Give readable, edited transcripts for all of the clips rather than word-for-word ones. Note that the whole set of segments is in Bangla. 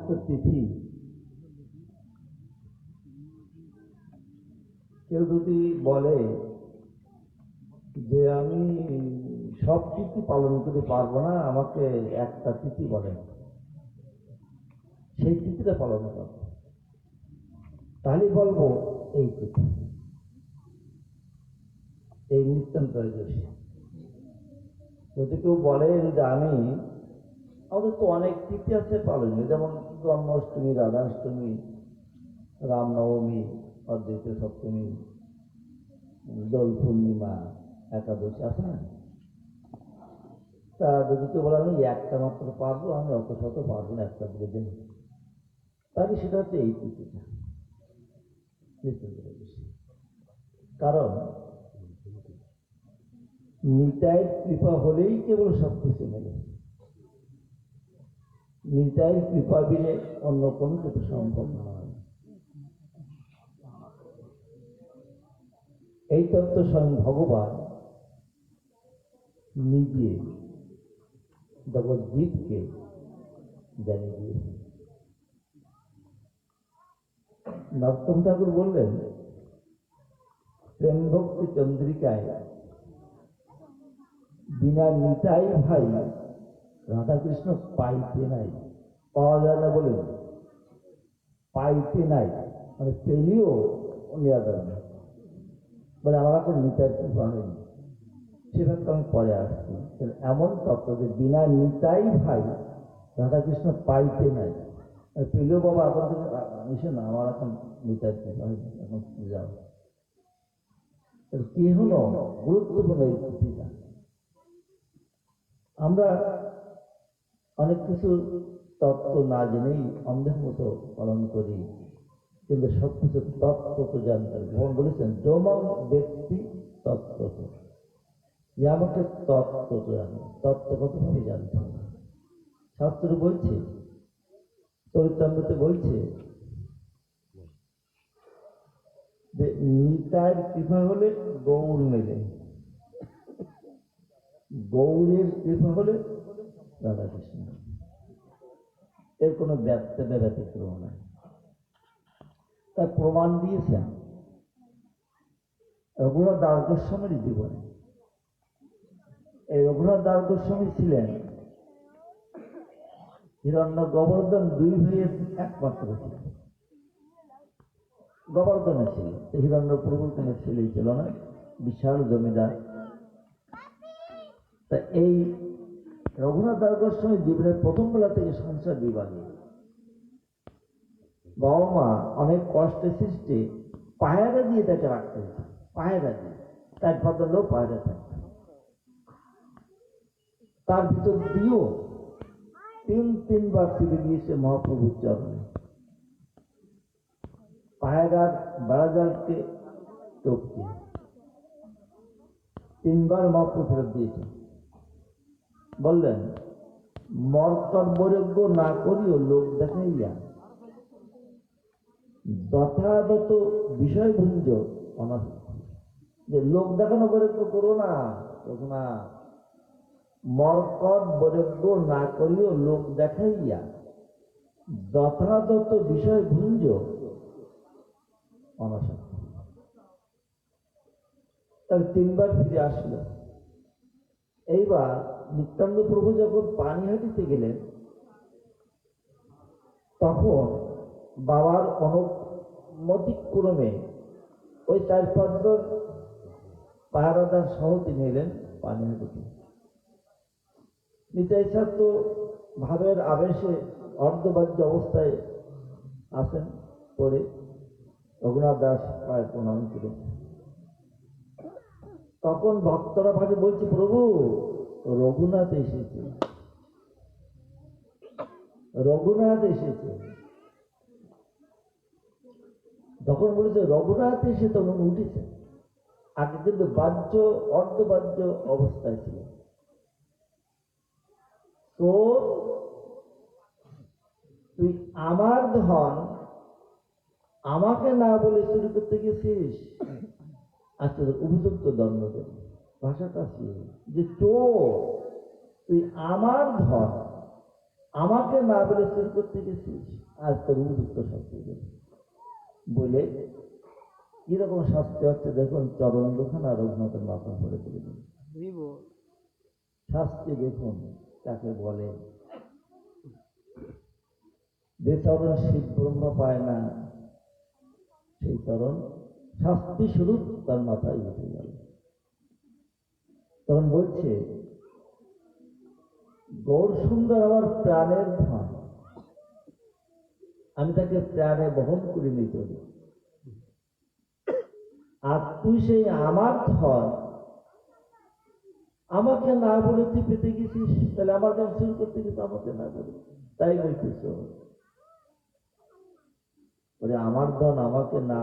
সমস্ত তিথি কেউ যদি বলে যে আমি সব তিথি পালন করতে পারবো না, আমাকে একটা তিথি বলেন, সেই তিথিটা পালন করবো, তাহলে বলবো এই তিথি, এই নিত্যান্ত ত্রয়োদশী। যদি কেউ বলেন যে আমাদের তো অনেক তিথি আছে পালনীয়, যেমন জন্মাষ্টমী, রাধাষ্টমী, রামনবমী, অদ্বৈত সপ্তমী, দোল পূর্ণিমা, একাদশী আছে না? তা যদি কেউ বলে আমি একটা মাত্র পারবো, আমি অত শত পারবো না, একটা দিকে দিন, তাহলে সেটা হচ্ছে এই তিথিটা নিত্যান্ত ত্রয়োদশী। কারণ নিতাইয়ের কৃপা হলেই কেবল সব কিছু মেলে, নিতাইয়ের কৃপা বিনে অন্য কোনো কিছু সম্ভব নয়। এই তত্ত্ব স্বয়ং ভগবান নিজে জগৎজীবকে জানিয়ে দিয়েছেন। নরোত্তম ঠাকুর বললেন, প্রেম ভক্তি চন্দ্রিকায় বিনা নিতাই ভাই রাধাকৃষ্ণ পাইতে নাই। পাওয়া যায় না বলে পাইতে নাই, মানে পেলেও নেওয়া যাবে না, বলে আমার এখন নিতাই কৃপা হয়নি। সেটা তো আমি পরে আসছি। এমন তত্ত্ব যে বিনা নিতাই ভাই রাধাকৃষ্ণ পাইতে নাই, পেলেও বাবা এখন থেকে মিশে না, আমার এখন নিতাই কৃপা হয়নি, এখন যাও। কি হলো গুরুত্বপূর্ণ এই তিথিটা। আমরা অনেক কিছু তত্ত্ব না জেনেই অন্ধের মতো পালন করি, কিন্তু সব কিছু তত্ত্ব তো জানতে হবে। ভগবান বলেছেন যমং ব্যক্তি তত্ত্ব, যে আমাকে তত্ত্ব তো জানে, তত্ত্বগতভাবে জানতে হবে। শাস্ত্র বলছে, চরিতামৃতে বলছে যে নিতাইয়ের কৃপা হলে গৌর মেলে, গৌরের কৃপা হলে রাধাকৃষ্ণ, এর কোনো ব্যতিক্রম নাই। তার প্রমাণ দিয়েছেন রঘুনাথ দাস গোস্বামীর জীবনে। এই রঘুনাথ দাস গোস্বামী ছিলেন হিরণ্য গোবর্ধন দুই ভাইয়ের একমাত্র ছিলেন। গোবর্ধনের ছিল, হিরণ্য প্রভুর কোনো ছেলেই ছিল না, বিশাল জমিদার। তা এই রঘুনাথ দাস গোস্বামী জীবনের প্রথম বেলা থেকে সংসার বিবাদী। বাবা মা অনেক কষ্টে সৃষ্টি পায়রা দিয়ে তাকে রাখতে হতো, পায়রা দিয়ে, তার ভদ্রলোক পায়রা থাকত। তার ভিতর দিয়েও তিনবার ফিরে গিয়েছে মহাপ্রভুর চরণে। পায়রার বেড়াজালকে টপকে তিনবার মহাপ্রভু ফেরত দিয়েছে। বললেন, মর্তব্যযোগ্য না করিও লোক দেখাইয়া যথাযথ বিষয়ভুঞ্জ অনাসক্তি। যে লোক দেখানো বৈরাগ্য করো না, মর্কট বৈরাগ্য না করিও লোক দেখাইয়া যথাযথ বিষয়ভুঞ্জ অনাসক্তি। তার তিনবার ফিরে আসলো। এইবার নিত্যানন্দ প্রভু যখন পানিহাটিতে গেলেন, তখন বাবার অনুমতিক্রমে ওই 4-5 জন পাহারাদার সহ তিনি এলেন পানিহাটিতে। নিতাই স্যার তো ভাবের আবেশে অর্ধবাহ্য অবস্থায় আসেন, পরে রঘুনাথ দাস পায়ের প্রণাম করেন। তখন ভক্তরা ভাবে বলছে, প্রভু রঘুনাথ এসেছে, রঘুনাথ এসেছে। তখন বলেছে রঘুনাথ এসে তখন উঠেছে। আগে কিন্তু বাহ্য অর্ধবাহ্য অবস্থায় ছিল। তো তুই আমার ধন আমাকে না বলে চুরি করতে গেছিস, আচ্ছা উপযুক্ত দণ্ড দেব। ভাষাটা যে চোর, তুই আমার ধন আমাকে না বলে চুরি করতে গেছিস, আর তোর উপযুক্ত শাস্তি দেবে বলে কিরকম শাস্তি হচ্ছে দেখুন। চরণ দুখানা রঘুনাথের মাথা ধরে তুলে দিন। শাস্তি দেখুন কাকে বলে। যে চরণ শিব ব্রহ্ম পায় না, সেই চরণ শাস্তি স্বরূপ তার মাথায় উঠে গেল। তখন বলছে, গৌর সুন্দর আমার প্রাণের ধন, আমি তাকে প্রাণে বহন করে নিয়ে চলি, আর তুই সেই আমার ধন আমাকে না বলে তুই পেতে গেছিস, তাহলে আমার কাছে শুরু করতে গেছিস আমাকে না বলে, তাই বলছিস আমার ধন আমাকে না।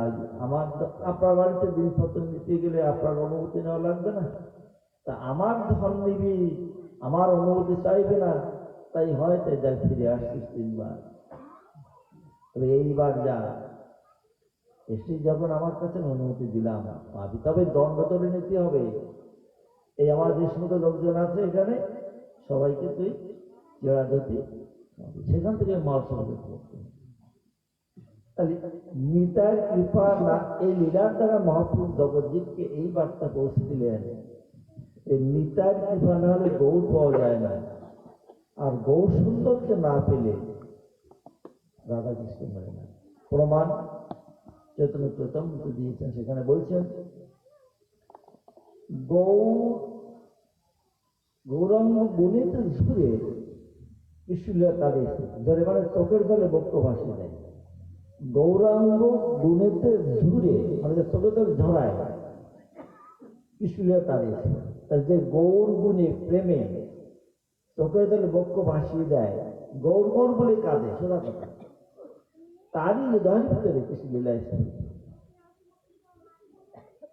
আমার আপনার বাড়িতে জিনিসপত্র নিতে গেলে আপনার অনুমতি নেওয়া লাগবে না? তা আমার ধন নিবি, আমার অনুমতি চাইবে না, তাই হয় তাই দেখ ফিরে আসছিস 3 বার। তবে এইবার যা এসে যখন আমার কাছে অনুমতি দিলাম পাবি, তবে দণ্ড তবে নিতে হবে। এই আমার যে সমস্ত লোকজন আছে এখানে সবাইকে তুই জেরা দিতে, সেখান থেকে মাল সমাবেশ করতে। তাহলে নিতার কৃপা না, এই লীলার দ্বারা মহাপুরুষ জগৎজিৎকে এই বার্তা পৌঁছে দিলেন, এই নিতার কৃপা না হলে গৌর পাওয়া যায় না, আর গৌর সুন্দরকে না পেলে রাধা কৃষ্ণ মেলে না। প্রমাণ চৈতন্য চৈতন্য দিয়েছেন, সেখানে বলছেন গৌরাঙ্গ গুণিত ঝুরে কৃষ্ণলীলা তাদের ধরে, মানে চোখের জলে বক্ষ ভাসে দেয়। গৌরাঙ্গ গুণেতে ঝুরে মানে চোখের জল ঝরায় কৃষ্ণলীলা তাদের। যে গৌর গুণে প্রেমে চোখের জলে বক্ষ ভাসিয়ে দেয়, গৌর গৌর বলে কাঁদে, সোজা কথা, তারই হৃদয়ের ভিতরে কৃষ্ণলীলা এসে।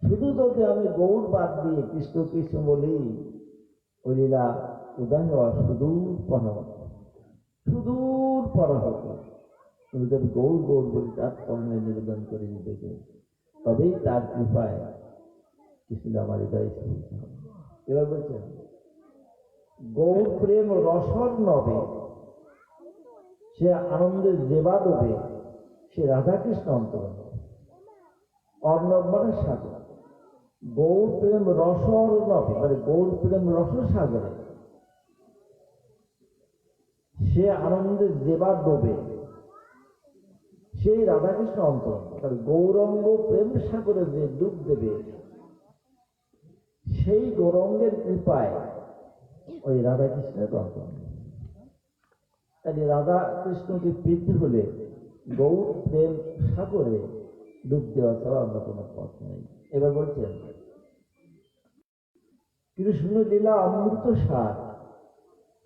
শুধু যদি আমি গৌর বাদ দিয়ে কৃষ্ণ কৃষ্ণ বলি, ওই লীলা উদয় হওয়া সুদূর পরা হতো, সুদূর পরা হতো। কিন্তু যদি গৌর গৌর বলি তার চরণে নিবেদন করে নিজেকে, তবেই তার কৃপায় কৃষ্ণ আমার হৃদয় স্ফূর্ত হবে। এবার বলছেন, গৌর প্রেম রসর নবে, সে আনন্দের দেবা দেবে, সে রাধাকৃষ্ণ অন্তরঙ্গ। অর্ণব মানে সাগর, গৌর প্রেম রসর নবে মানে গৌর প্রেম রস সাগরে সে আনন্দের দেবা ডোবে, সেই রাধাকৃষ্ণ অন্তরঙ্গ। গৌরঙ্গ প্রেম সাগরে যে ডুব দেবে, সেই গৌরঙ্গের কৃপায় ওই রাধাকৃষ্ণের অন্তরঙ্গ। তাই রাধা কৃষ্ণকে পেতে হলে গৌর প্রেম সাগরে ডুব দেওয়া ছাড়া অন্য কোনো পথ নেই। এবার বলছেন, কৃষ্ণ লীলা অমৃত সার,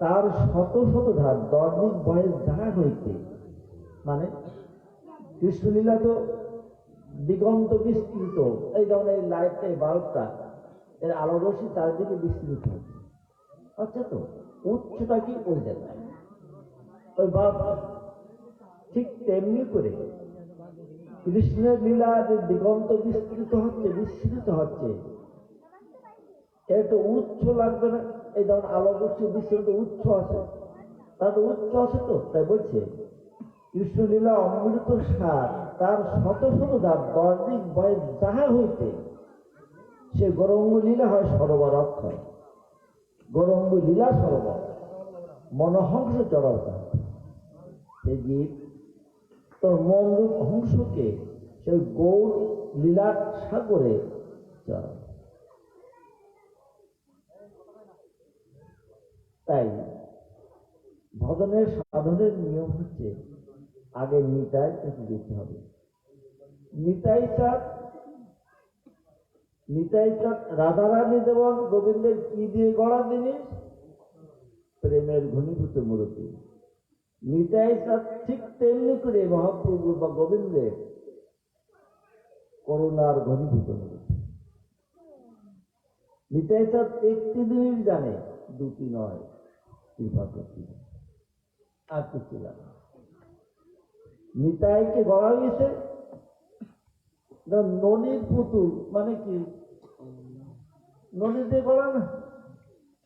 তার শত শত ধার দর্দিক বয়স ধার হইতে, মানে কৃষ্ণলীলা তো দিগন্ত বিস্তৃত। এই যেমন এই লাইটটা, এই বাল্বটা, এর আলো রশ্মি চারিদিকে বিস্তৃত হবে, আচ্ছা, তো উচ্চটা কি ওই জায়গায় ওই বাল্ব, ঠিক তেমনি করে কৃষ্ণের লীলা যে দিগন্ত বিস্তৃত হচ্ছে, বিস্তৃত হচ্ছে, এটা উচ্চ লাগবে না? এই যেমন আলো রশ্মি বিস্তৃত উচ্চ আছে, তার উচ্চ আছে তো। তাই বলছে কৃষ্ণলীলা অমৃত সার, তার শত শত ধাপ দর্দিক বয়স যাহা হইতে, সে গৌরাঙ্গ লীলা হয় সরোবর অক্ষয়। গৌরাঙ্গ লীলা সরোবর, মনোহংস চরতা, সেই জীব তোর মনরূপ হংসকে সেই গৌর লীলার সাগরে চড়। তাই ভজনের সাধনের নিয়ম হচ্ছে, আগে নিতাই তাকে দিতে হবে। নিতাই চাঁদ রাধারানী দেবন গোবিন্দের কি দিয়ে গড়া জিনিস? প্রেমের ঘনীভূত মূর্তি। নিতাই চাঁদ ঠিক তেমনি করে মহাপ্রভু বা গোবিন্দের করুণার ঘনীভূত মূর্তি। নিতাই চাঁদ একটি জিনিস জানে, দুটি নয়, কৃপা করতে আর কিছু জানে। নিতাইকে গড়া হয়েছে ননির পুতুল, মানে কি নদীতে গড়া না?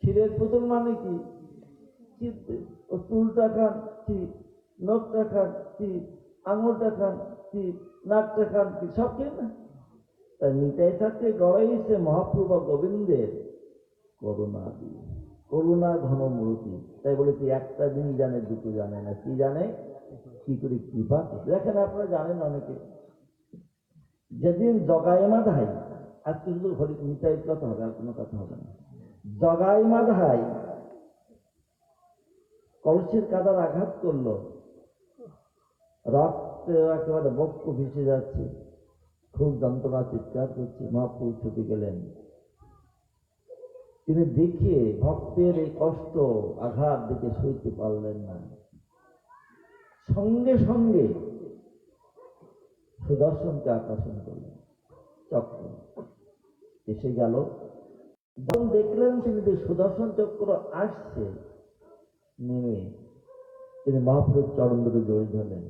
ক্ষীরের পুতুল মানে কি? ও চুলটা খান ঠিক, নখটা খান ঠিক, আঙুলটা খান ঠিক, নাকটা খান ঠিক, সব ঠিক না? তাই নিতাই থাকতে গড়াইছে মহাপ্রভু গোবিন্দের করুণা দিয়ে, করুণা ঘন মূর্তি। তাই বলেছি একটা দিন জানে, দুটো জানে না, কি জানে? কি করে কৃপা। দেখেন আপনারা জানেন অনেকে, যেদিন জগাইমা ধাই, আজকে শুধু হরি নিতাইয়ের কথা হবে, আর কোনো কথা হবে না। জগাইমা ধাই কলসির কাদার আঘাত করলো, রক্তে একেবারে বক্ষ ভেসে যাচ্ছে, খুব যন্ত্রণা, চিৎকার করছে। মহাপ্রভু ছুটে গেলেন। তিনি দেখে ভক্তের এই কষ্ট আঘাত দেখে সইতে পারলেন না, সঙ্গে সঙ্গে সুদর্শনকে আকর্ষণ করলেন, চক্র এসে গেল। যখন দেখলেন তিনি যে সুদর্শন চক্র আসছে, নেমে তিনি মহাপ্রভুর চরণ ধরে জড়িয়ে ধরলেন।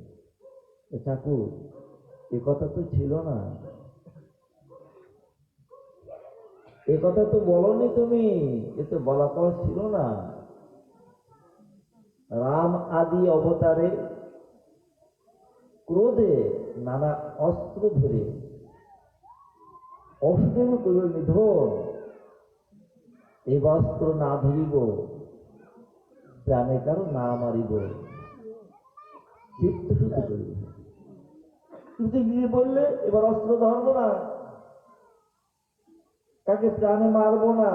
ঠাকুর, এ কথা তো ছিল না, এ কথা তো বলনি তুমি, এ তো বলা কথা ছিল না। রাম আদি অবতারে ক্রোধে নানা অস্ত্র ধরে অসুদেব করিল নিধন, এই অস্ত্র না ধরিব, প্রাণে কারো না মারিব, চিত্ত শুদ্ধি করিব। কিন্তু গিয়ে বললে এবার অস্ত্র ধরবো না, তাকে প্রাণে মারবো না,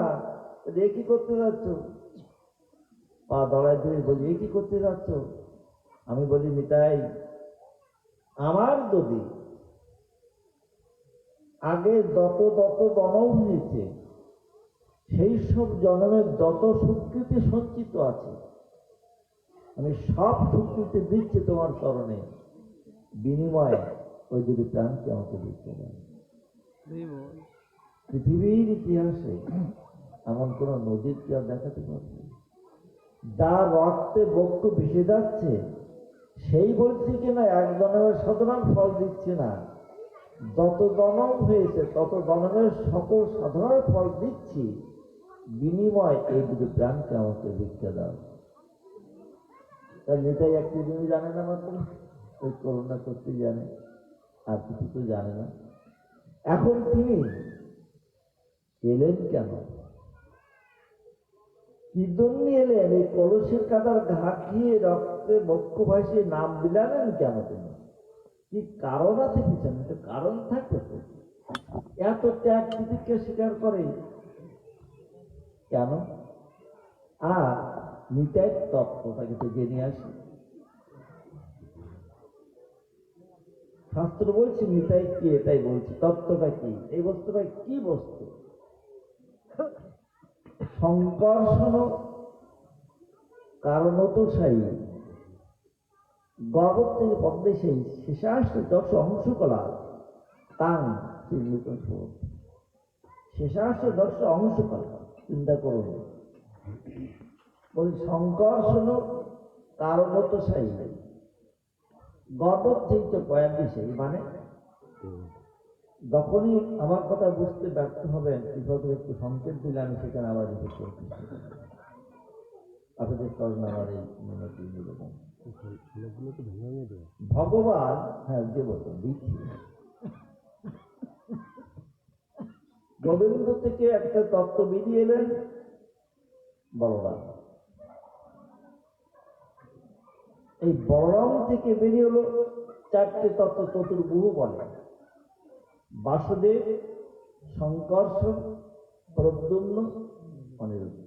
এ কি করতে যাচ্ছ? পা দড়ায় দিয়ে বলি, এ কি করতে যাচ্ছ? আমি বলি, নিতাই, আমার যদি আগে যত জন্ম হয়েছে, সেই সব জন্মের যত সুকৃতি সঞ্চিত আছে, আমি সব সুকৃতি দিচ্ছি তোমার চরণে, বিনিময়ে ওই যদি প্রাণকে আমাকে দিতে পারে। পৃথিবীর ইতিহাসে এমন কোন নদীর কি আর দেখাতে পারবে? যার রক্তে বক্ষ ভেসে যাচ্ছে, সেই বলছে কিনা এক জন্মের সাধারণ ফল দিচ্ছে না, যত জন্ম হয়েছে তত জন্মের সকল সাধারণ ফল দিচ্ছি, বিনিময় এই দুটি প্রাণকে আমাকে ভিক্ষা দাও। তার নেতাই একটি জিনিস জানে না, মাত্র ওই করুণা করতে জানে, আর কিছু তো জানে না। এখন তিনি এলেন কেন, কি জন্য এলেন? এই কলসের কাদার ঘা খেয়ে রক্তে বক্ষ ভাসিয়ে নাম বিলালেন কেন তিনি? কি কারণ আছে পিছনে? কারণ থাকবে তো। এত ত্যাগ তিতিক্ষা স্বীকার করে কেন? আর নিতাই তত্ত্বটাকে তো জেনে আসি। শাস্ত্র বলছে নিতাই কি, এটাই বলছে তত্ত্বটা কি। এই বস্তুটা কি বস্তু? সংকর্ষণ কারণতোষায়ী গর্ভ থেকে পদ্মেশায়ী শেষাশ্র দশ অংশ কলা তাং শেষাশ্র দশ অংশ কলা। চিন্তা করুন, বলি সংকর্ষণ কারণতোষায়ী গর্ভ থেকে পয়াদিশায়ী, মানে যখনই আমার কথা বুঝতে ব্যর্থ হবেন, কৃষকের একটু সংকেত দিলে আমি সেখানে আবার রিপিট করতে আপনাদের করোনা আমার এই মিনতি নিবেদন। ভগবান, হ্যাঁ যে বলতো দিচ্ছি, গোবিন্দ থেকে একটা তত্ত্ব বেরিয়ে এলেন বলরাম। এই বলরাম থেকে বেরিয়ে হলো চারটে তত্ত্ব, চতুর্ভুহ বলে। বাসুদেব, সংকর্ষণ, প্রদ্যুম্ন, অনিরুদ্ধ।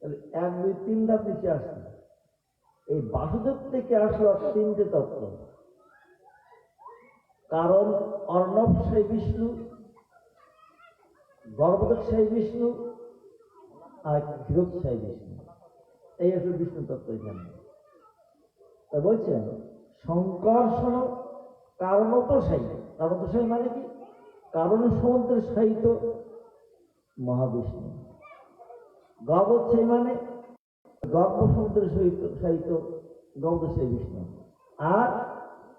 তাহলে 1, 2, 3 ধাপ নিচে আসছে। এই বাসুদেব থেকে আসলো তিনটে তত্ত্ব। কারণ অর্ণবসায়ী বিষ্ণু, গর্ভোদকসায়ী বিষ্ণু, আর ক্ষীরোদসায়ী বিষ্ণু। এই আসলে বিষ্ণু তত্ত্ব এখানে। তা বলছেন সংকর্ষণ কারণতোষায়ী। কারণতোষায়ী মানে কি? কারণ সমুদ্রের সাহিত্য মহাবিষ্ণু। গর্ভোদসায়ী মানে গর্ভ সমুদ্রের সাহিত্য গর্ভোদসায়ী বিষ্ণু। আর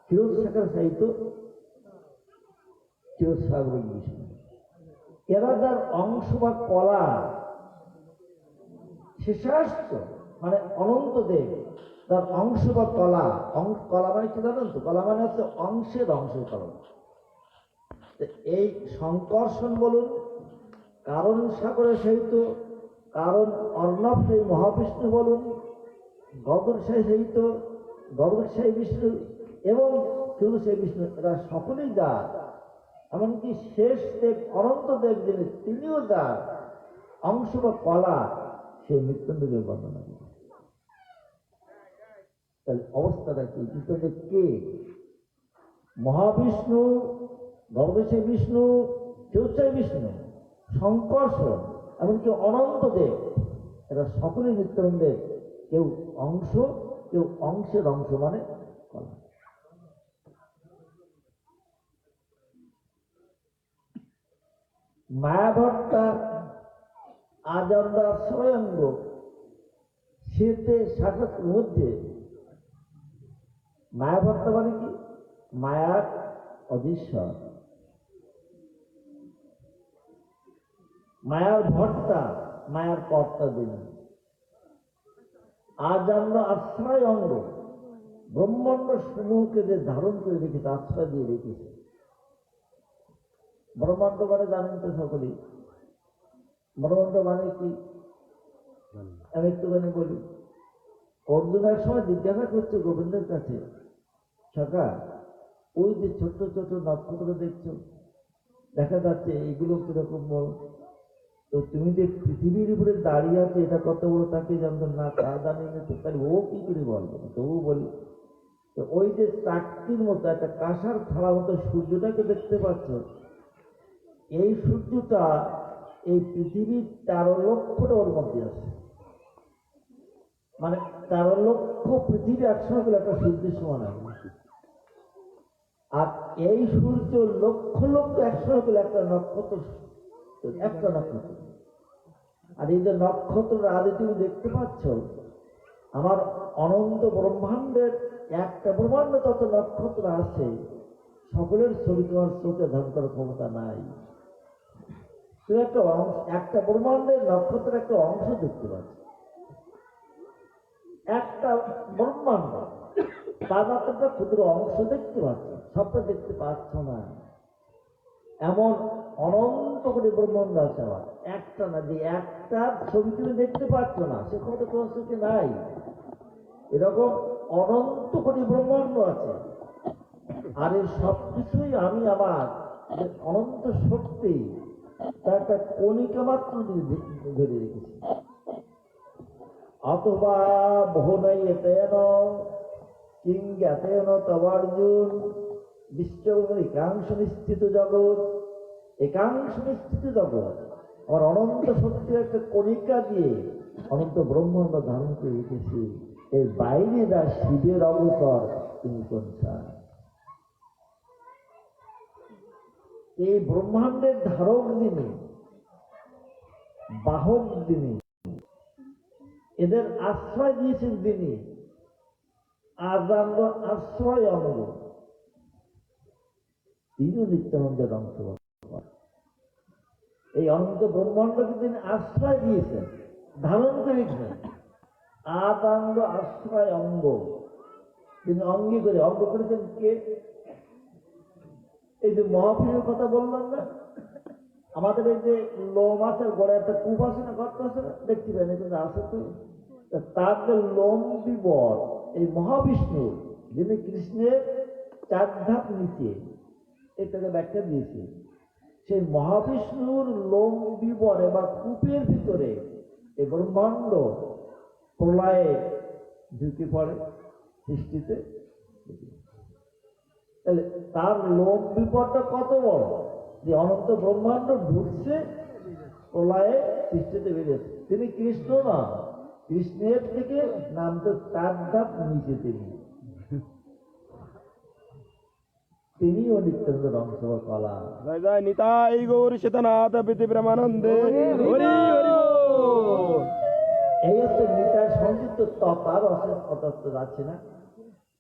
ক্ষীরোদসাগর সাহিত্য ক্ষীরোদসাগরিক বিষ্ণু। এরা যার অংশ বা কলা শেষাশ্র মানে অনন্ত দেব, তার অংশ বা কলা। কলা মানে কি জানেন তো? কলা মানে হচ্ছে অংশের কলা। এই সংকর্ষণ বলুন, কারণ সাগরের সহিত কারণ অর্ণব সেই মহাবিষ্ণু বলুন, গগনশাহী সহিত গগনশাহী বিষ্ণু এবং শুধু সেই বিষ্ণু, এরা সকলেই যা, এমনকি শেষ দেব অনন্ত দেব যিনি, তিনিও যা অংশ বা কলা, সেই মৃত্যুঞ্জয়ের বর্ণনা করে। তাহলে অবস্থাটা কি? মৃত্যুঞ্জয় কে? মহাবিষ্ণু, গগনশাহী বিষ্ণু, চিরস্থায়ী বিষ্ণু, সংকর্ষণ, এমনকি অনন্ত দেব, এরা সকলেই নিত্যানন্দের কেউ অংশ, কেউ অংশের অংশ মানে কলা। মায়াভট্টা আজ আমরা স্বয়ঙ্গ সেতে সাক্ষাৎ মধ্যে, মায়াভট্টা মানে কি? মায়ার অধীশ্বর, মায়ার ভট্টা, মায়ার কর্তা যিনি। আজ আমরা আশ্রয় অঙ্গ, ব্রহ্মাণ্ড সমূহকে যে ধারণ করে রেখেছে, আশ্রয় দিয়ে রেখেছে। ব্রহ্মাণ্ড মানে জানেন তো সকলেই। ব্রহ্মাণ্ড মানে কি আমি একটুখানি বলি। অর্জুন এক সময় জিজ্ঞাসা করছে গোবিন্দের কাছে, সখা ওই যে ছোট্ট ছোট নক্ষত্র দেখছো, দেখা যাচ্ছে এগুলো কিরকম বড়, তো তুমি যে পৃথিবীর উপরে দাঁড়িয়ে আছে এটা কত বড় তাকে জানতো না, তা জানি না, তো তাহলে ও কি করে বলবো? তবু বলি, তো ওই যে চাকতির মতো একটা কাঁসার থালা মতো সূর্যটাকে দেখতে পাচ্ছ, এই সূর্যটা এই পৃথিবীর 13 লক্ষটা ওর মধ্যে আছে। মানে 13 লক্ষ পৃথিবী একসঙ্গে গেলে একটা সূর্যের সমান আছে। আর এই সূর্য লক্ষ লক্ষ একসঙ্গে গেলে একটা নক্ষত্র, একটা নক্ষত্র। আর এই যে নক্ষত্র আদি তুমি দেখতে পাচ্ছ, আমার অনন্ত ব্রহ্মাণ্ডের একটা ব্রহ্মাণ্ড যত নক্ষত্র আছে, সকলের ছবি তোমার চোখে ধারণ করার ক্ষমতা নাই। তুমি একটা ব্রহ্মাণ্ডের নক্ষত্রের একটা অংশ দেখতে পাচ্ছ, একটা ব্রহ্মাণ্ড তার একটা ক্ষুদ্র অংশ দেখতে পাচ্ছ, সবটা দেখতে পাচ্ছ না। এমন অনন্ত করে ব্রহ্মাণ্ড আছে আমার, একটা না, যে একটা ছবি তুমি দেখতে পাচ্ছ না, সে ক্ষমতা তোমার চোখে নাই। এরকম অনন্ত কোটি ব্রহ্মাণ্ড আছে। আর এই সবকিছুই আমি আমার যে অনন্ত শক্তি, তার একটা কণিকা মাত্র ধরে রেখেছি। অথবা বহুনাই এতেন কিং জ্ঞাতেন তবার্জুন বিশ্ব একাংশ নিশ্চিত জগৎ, একাংশ নিশ্চিত জগৎ আমার অনন্ত শক্তির একটা কণিকা দিয়ে অনন্ত ব্রহ্মাণ্ড ধারণ করে রেখেছি। এর বাইরে যা শিবের অবতার, তিনি কোনটা? এই ব্রহ্মাণ্ডের ধারক যিনি, বাহক যিনি, এদের আশ্রয় দিয়েছেন তিনি, আজ আমরা আশ্রয় অঙ্গ, তিনিও নিত্যানন্দের অংশ। এই অনন্ত ব্রহ্মাণ্ডকে তিনি আশ্রয় দিয়েছেন, ধারণ করেছেন। আজ আমরা আশ্রয় অঙ্গ, তিনি অঙ্গী করে, অঙ্গ করেছেন কে? এই যে মহাপুরুষের কথা বললাম না, আমাদের এই যে লোম আছে, গড়ে একটা কূপ আছে না, গর্ত আছে না, দেখতে পাই না কিন্তু আছে তো। তার যে লোম বিবর, এই মহাবিষ্ণু যিনি কৃষ্ণের 4 ধাপ নিচে, এটাকে ব্যাখ্যা দিয়েছে। সেই মহাবিষ্ণুর লোম বিবরে বা কূপের ভিতরে এই ব্রহ্মাণ্ড প্রলয়ে ঢুকে পড়ে সৃষ্টিতে। তাহলে তার লোম বিপদটা কত বড়, যে অনন্ত ব্রহ্মাণ্ড ঢুকছে প্রলয়ে সৃষ্টিতে বেরিয়েছে। তিনি কৃষ্ণ না, কৃষ্ণের থেকে নাম তো 4 ধাপ নিচে, তিনিও নিত্যানন্দের অংশ কলা। জয় জয় নিতাই গৌর সীতানাথ প্রীতি প্রেমানন্দে। এই হচ্ছে নিতাই সংযুক্ত তপ, আর অতত্ব যাচ্ছে না।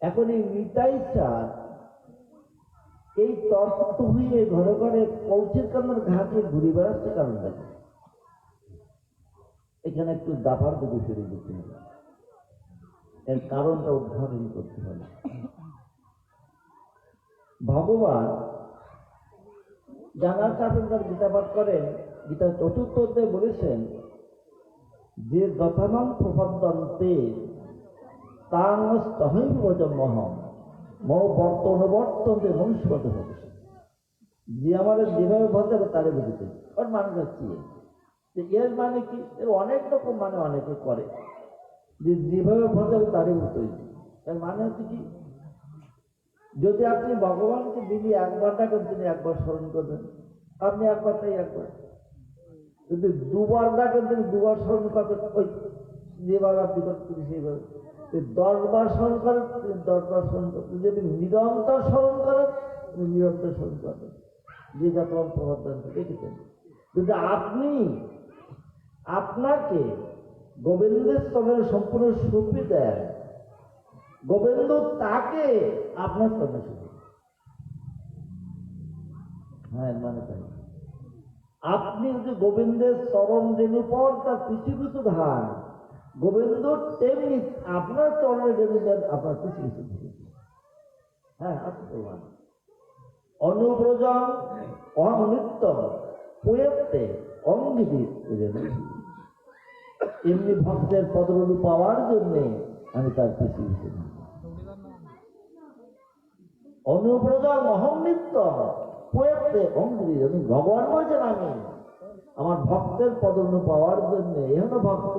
এখন এই নিতাই চাঁদ এই তত্ত্ব হয়ে ঘরে ঘরে কলসির কান্নার ঘাটে ঘুরে বেড়াচ্ছে। কারণ দেখো এখানে একটু দাফার দিকে ফিরে যেতে হবে। এর কারণটা উদ্ঘাটন করতে হবে। ভগবান জানার কারণ তার গীতা পাঠ করেন, গীতার চতুর্থ অধ্যায়ে বলেছেন যে দথানং প্রপদ্যন্তে তাং স্তহৈবজমহম মৌ বর্তনবর্তন্তে মনুষ্যবত হবে, যে আমাদের যেভাবে ভজাবে তারে বুঝতে। ওর মানে হচ্ছে যে এর মানে কি, এর অনেক রকম মানে অনেকে করে, যে যেভাবে ভজাবে তারে বুঝতে। এর মানে হচ্ছে কি, যদি আপনি ভগবানকে দিদি একবার ডাকেন তিনি একবার স্মরণ করবেন, আপনি একবার তাই একবার। যদি দুবার ডাকেন তিনি দুবার স্মরণ করবেন, ওই যেভাবে আপনি করতেন সেইভাবে। 10বার স্মরণ করেন তিনি 10বার স্মরণ করবেন। যদি নিরন্তর স্মরণ করেন তিনি নিরন্তর স্মরণ করবেন। যে যত প্রবর্তন দেখেছেন, যদি আপনি আপনাকে গোবিন্দের স্তরের সম্পূর্ণ সুপি দেন, গোবিন্দ তাকে আপনার স্তরে সুপি। হ্যাঁ, মানে তাই আপনি যদি গোবিন্দের চরণ রেণু পর তার পিছু পিছু ধান, গোবিন্দ তেমনি আপনার চরণের রেণু দেন আপনার পিছু পিছু ধান। হ্যাঁ, আপনি প্রমাণ অনুব্রজং অহং নিত্যম প্রয়ত্তে অঙ্গিতি। এমনি ভক্তের পদরণু পাওয়ার জন্যে আমি তার পিছু পিছু ধান। অনুব্রজং অহং নিত্যম প্রয়ত্তে অঙ্গিতি। ভগবান বলছেন আমি আমার ভক্তের পদরণু পাওয়ার জন্য এখনো ভক্ত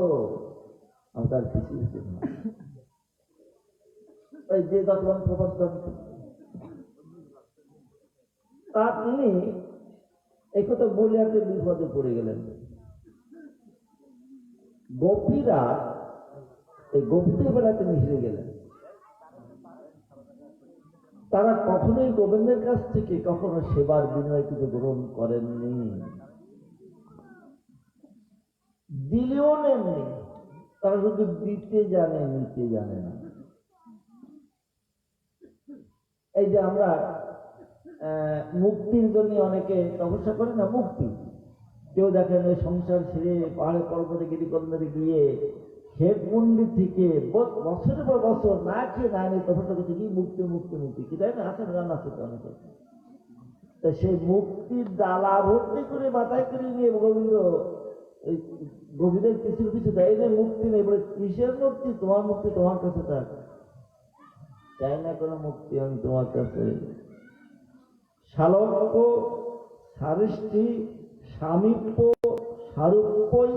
আমি তার পিছু পিছু ধান। এই যে তখন প্রবর্তন তা তিনি এই কথা বলে একটা বিপদে পড়ে গেলেন। গোপীরা এই গোপীদের বেলা তিনি হেরে গেলেন। তারা কখনোই গোবিন্দের কাছ থেকে কখনো সেবার বিনিময় কিছু গ্রহণ করেননি, দিলেও নেননি। তারা শুধু দিতে জানে, নিতে জানে না। এই যে আমরা মুক্তির জন্য অনেকে তপস্যা করে না, মুক্তি। কেউ দেখেন ওই সংসার ছেড়ে পাহাড়ে পর্বতে গিরিকন্দরে গিয়ে হেড মন্দির থেকে বছরের পর বছর না খেয়ে না নিয়ে তপস্যা করতে গিয়ে মুক্তি মুক্তি মুক্তি কি তাই না, আছে গান আছে তো অনেকে। তা সেই মুক্তির ডালা ভর্তি করে মাথায় করে নিয়ে গোবিন্দ ওই গোবিন্দের পিছু পিছু দেয় যে মুক্তি নেই বলে, কিসের মুক্তি? তোমার মুক্তি তোমার কাছে থাক, চাই না কোনো মুক্তি আমি তোমার কাছে। শালক্য সারিষ্টি সামীপ্য সারূপ্যই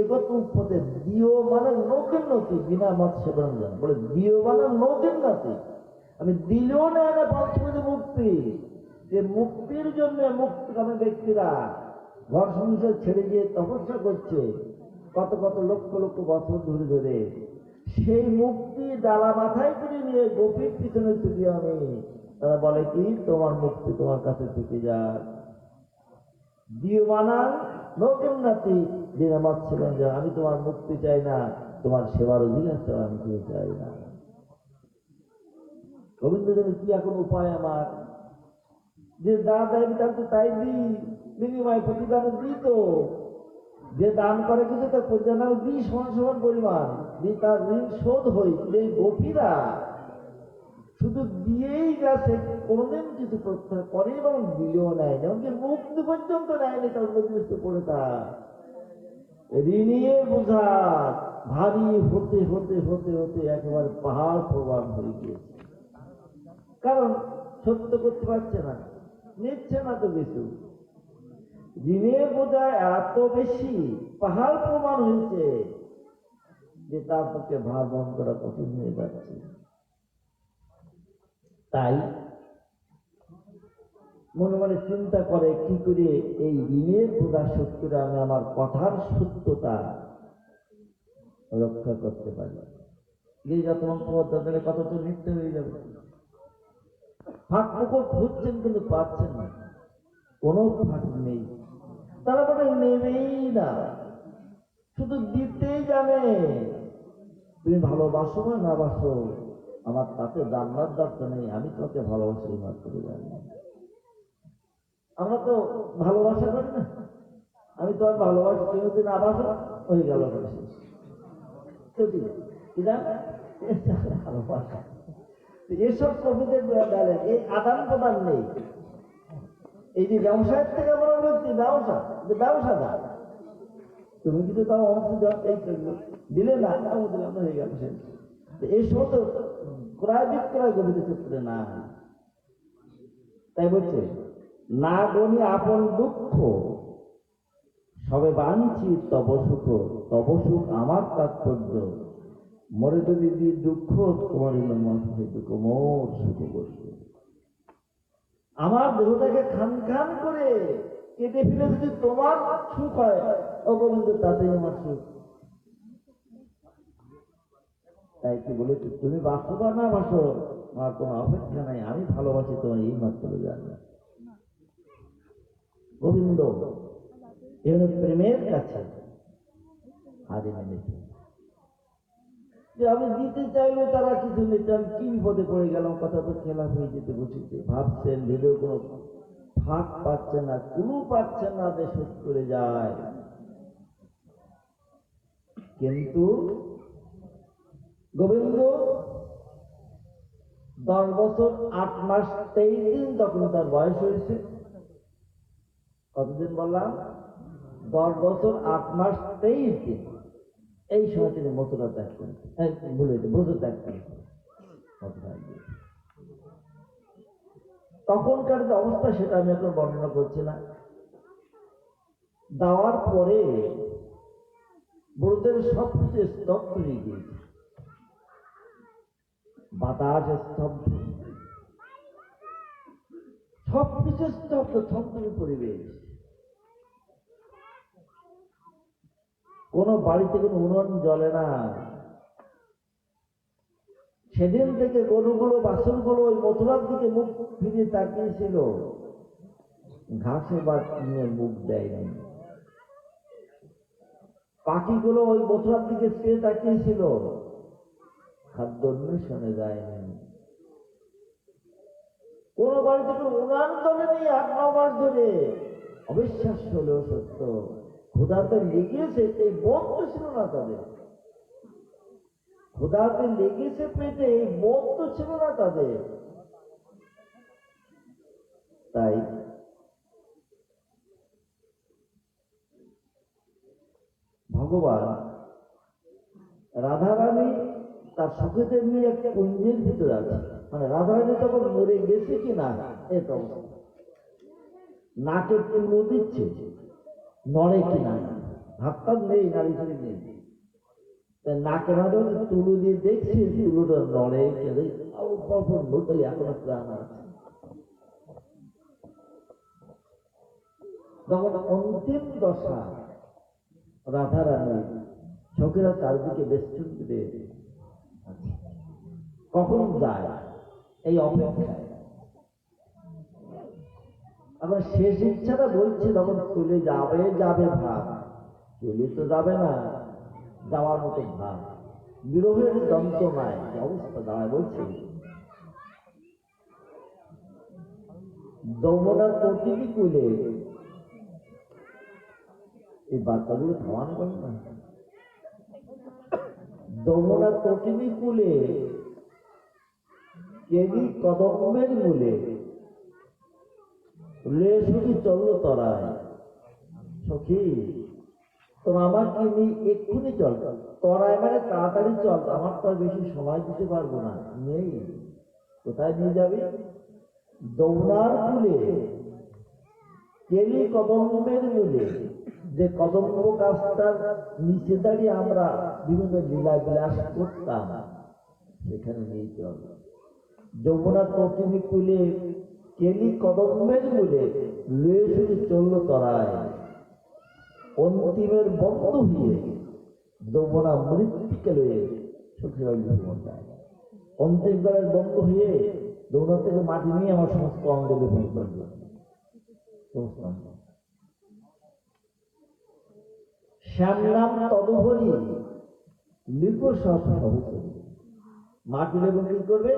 এগত উপদে দিও মানে নৌকের নতি বিনা মত সেবন জান বলে, দিও মানে নৌকের নতি আমি দিলেও না এনে পঞ্চমী মুক্তি। যে মুক্তির জন্য মুক্তিকামী ব্যক্তিরা ঘর সংসার ছেড়ে গিয়ে তপস্যা করছে কত কত লক্ষ লক্ষ বছর ধরে ধরে, সেই মুক্তি ডালা মাথায় করে নিয়ে গোপীর পিছনে ছুটি আমি। তারা বলে কি, তোমার মুক্তি তোমার কাছে থেকে যা, দিও মানা নৌকের নাতি দিন আমার ছিলেন যা। আমি তোমার মুক্তি চাই না, তোমার সেবার অধিকার আমি কেউ চাই না। গোবিন্দ জানে কি এখন উপায় আমার, যে দান দেয় তার তো তাই দিই, বিনিময় প্রতিদান দিই। তো যে দান করে কিন্তু তার প্রতিদান দিই সমান সমান পরিমাণ, দিয়ে তার ঋণ শোধ হই। এই গোপীরা শুধু দিয়েই গেছে, কোনোদিন কিছু প্রত্যাহার করে এবং দিলেও নেয় না, এমনকি মুক্তি পর্যন্ত নেয়নি। তার মধ্যে পড়ে তার ঋণে বোঝা ভারী হতে হতে হতে হতে একেবারে পাহাড় প্রমাণ হয়ে গিয়েছে। কারণ সত্য করতে পারছে না, নিচ্ছে না তো কিছু। ঋণের বোঝা এত বেশি পাহাড় প্রমাণ হয়েছে যে তার পক্ষে ভার বহন করা কঠিন হয়ে যাচ্ছে। তাই মনে মনে চিন্তা করে কি করে এই ঋণের বোঝা সত্যটা আমি আমার কথার সত্যতা রক্ষা করতে পারি। যত কথা তো মিথ্যে হয়ে যাবে। ফাঁক পুকুর খুঁজছেন কিন্তু পাচ্ছেন না, কোনো ফাঁক নেই। তারা বলে নেবেই না, শুধু দিতেই জানে। তুমি ভালোবাসো বা না বাসো আমার তাতে জানবার দরকার নেই, আমি তোকে ভালোবাসি মাত্র জানি। আমরা তো ভালোবাসা করি না, আমি তো আর ভালোবাসি, কেউ যদি না বাসো হয়ে গেল। ভালোবাসা। এসব কবিদের বলেন এই আদান প্রদান নেই। এই যে ব্যবসায়ের থেকে আমরা বলছি ব্যবসা, ব্যবসা দাও, তুমি কিন্তু তাও অংশ এই দিলে না, তাও দিলাম হয়ে গেল শেষ। এই সময় তো ক্রয় বিক্রয় কবিতা ক্ষেত্রে না। তাই বলছে না গণি আপন দুঃখ, সবে বাঞ্ছি তব সুখ, তব সুখ আমার তাৎপর্য, মরে যদি দুঃখ তোমার দুঃখ মোর সুখ বসবে। আমার দেহটাকে খান খান করে কেটে ফেলে যদি তোমার সুখ হয়, ও গোবিন্দ তাতেই আমার সুখ। তাই কি বলেছি, তুমি বাসো বা না বাসো আমার কোনো অপেক্ষা নাই, আমি ভালোবাসি তোমার এই মাত্র জানি। গোবিন্দ এর প্রেমের কাছে হারে মেনেছে যে আমি দিতে চাইলে তারা কিছু নিতে, আমি কি বিপদে পড়ে গেলাম, কথা তো খেলা হয়ে যেতে বসেছে। ভাবছেন ভেবেও কোনো ফাঁক পাচ্ছে না, কোনো পাচ্ছে না, দেশ করে যায়। কিন্তু গোবিন্দ 10 বছর 8 মাস 23 দিন তখন তার বয়স হয়েছে। কতদিন বললাম? 10 বছর 8 মাস 23 দিন। এই সময় তিনি মথুরা ত্যাগ করেছেন, ব্রজ ত্যাগ করেছেন। তখনকার যে অবস্থা সেটা আমি এখন বর্ণনা করছি না। দেওয়ার পরে ব্রজের সবকিছু স্তব্ধ হয়ে গিয়েছে, বাতাস স্তব্ধ, সবকিছু স্তব্ধ, থমথমে পরিবেশ। কোন বাড়িতে কোনো উনুন জ্বলে না। সেদিন থেকে গরুগুলো বাছুরগুলো ওই মথুরার দিকে মুখ ফিরিয়ে তাকিয়েছিল, ঘাসে বা কিনে মুখ দেয়নি। পাখিগুলো ওই মথুরার দিকে চেয়ে তাকিয়েছিল, খাদ্য অন্বেষণে যায়নি। কোন বাড়িতে কোনো উনান জ্বলেনি 8-9 মাস ধরে। অবিশ্বাস্য হলেও সত্য, ক্ষুধাতে লেগেছে, এই বোধ তো ছিল না তাদের। ক্ষুধাতে লেগেছে পেটে, এই বোধ তো ছিল না তাদের। তাই ভগবান রাধারানী তার সুখেদের নিয়ে একটা কুঞ্জের ভিতরে আছে, মানে রাধারানী তখন মরে গেছে কি না এটা নাকে তুলো দিচ্ছে, নড়ে কিনা, হাতটা নেই, নারী ছেড়ে নেই, তাই নাকে মাঝে তুলো দিয়ে দেখছি তুলোটা নড়ে কেঁদে নড়তালি এখনো প্রাণ আছে। তখন অন্তিম দশা রাধারানী সখীরা চারদিকে বেষ্টন করে কখন যায় এই অপেক্ষায়। আবার শেষ ইচ্ছাটা বলছে তখন চলে যাবে যাবে ভাব, চলে তো যাবে না, যাওয়ার মতো ভাব, বিরহের যন্ত্রণায় অবস্থা দাঁড়ায়। বলছে যমুনার প্রতিটি কূলে, এই বাচ্চাগুলো খাওয়ানো করে না, যমুনার প্রতিটি কূলে কেবি কদমের মূলে শুধু চললো তরায়। সখী তোর আমাকে নিয়ে এক্ষুনি চল, তরায় মানে তাড়াতাড়ি চল, আমার তো আর বেশি সময় দিতে পারবো না, নেই। কোথায় নিয়ে যাবি? যমুনার কূলে কেলি কদমের মূলে, যে কদম্ব গাছটার নিচে দাঁড়িয়ে আমরা বিভিন্ন লীলা বিলাস করতাম, সেখানে নিয়ে চল। যমুনা তটিনী কূলে কেলি কদমের মূলে লয়ে শুধু চললো তরায়। অন্তিমের বন্ধ হয়ে যমুনা মৃত্যুকে লয়ে সখীরা জীবন যায়। অন্তিম কালের বন্ধ হয়ে যমুনা থেকে মাটি নিয়ে আমার সমস্ত অঙ্গলে ভোগ করবে, সমস্ত শ্যাম নাম তদুপরি লিখো সব সহচরী। মাটি লেবন কি করবে?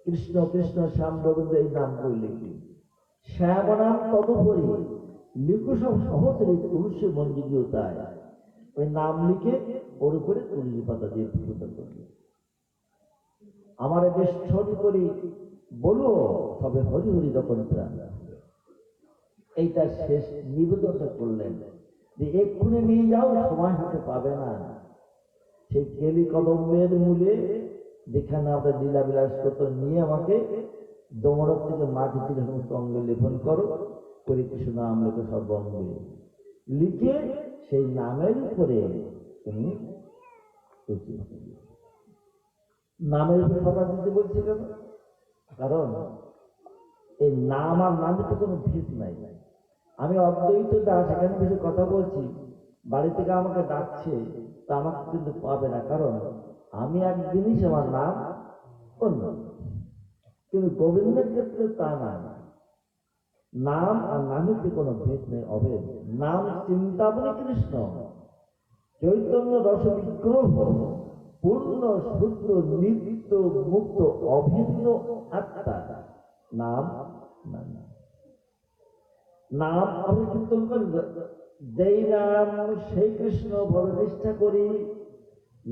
কৃষ্ণ কৃষ্ণ শ্যাম গোবিন্দ এই নাম করে লিখবে। শ্যাম নাম তদুপরি লিখো সব সহচরী, তুলসী মঞ্জুরিও তাই। ওই নাম লিখে ওর উপরে তুলসী পাতা দিয়ে পূজা করবে। আমার বেশ ছোট করি বলবো, তবে হরি হরি যখন প্রাণ। এইটা শেষ নিবেদনটা করলেন যে এক্ষুনি নিয়ে যাও, সময় হাতে পাবে না। সেই কেলি কদমের মূলে যেখানে আমরা লীলা বিলাস করতো, নিয়ে আমাকে দোমরের থেকে মাটি থেকে সমস্ত অঙ্গে লেপন করো, করে কিছু নাম লেখো সর্ব অঙ্গে, লিখে সেই নামের উপরে তুমি নামের উপরে কথা দিতে বলছি কেন? কারণ এই নাম আর নামে তো কোনো ভিত নাই। আমি অদ্বৈত দাস, এখানে কিছু কথা বলছি, বাড়ি থেকে আমাকে ডাকছে, তা আমাকে কিন্তু পাবে না, কারণ আমি এক জিনিস, আমার নাম অন্য। কিন্তু গোবিন্দের ক্ষেত্রে তা না, নাম আর নামের কোনো ভেদ নেই, অভেদ। নাম চিন্তামণি কৃষ্ণ, চৈতন্য রস বিগ্রহ, পূর্ণ শুদ্ধ নিত্য মুক্ত অভিন্ন আত্মা নাম। নাম আমি কীর্তন করি, যেই নাম সেই কৃষ্ণ ভাবে নিষ্ঠা করি,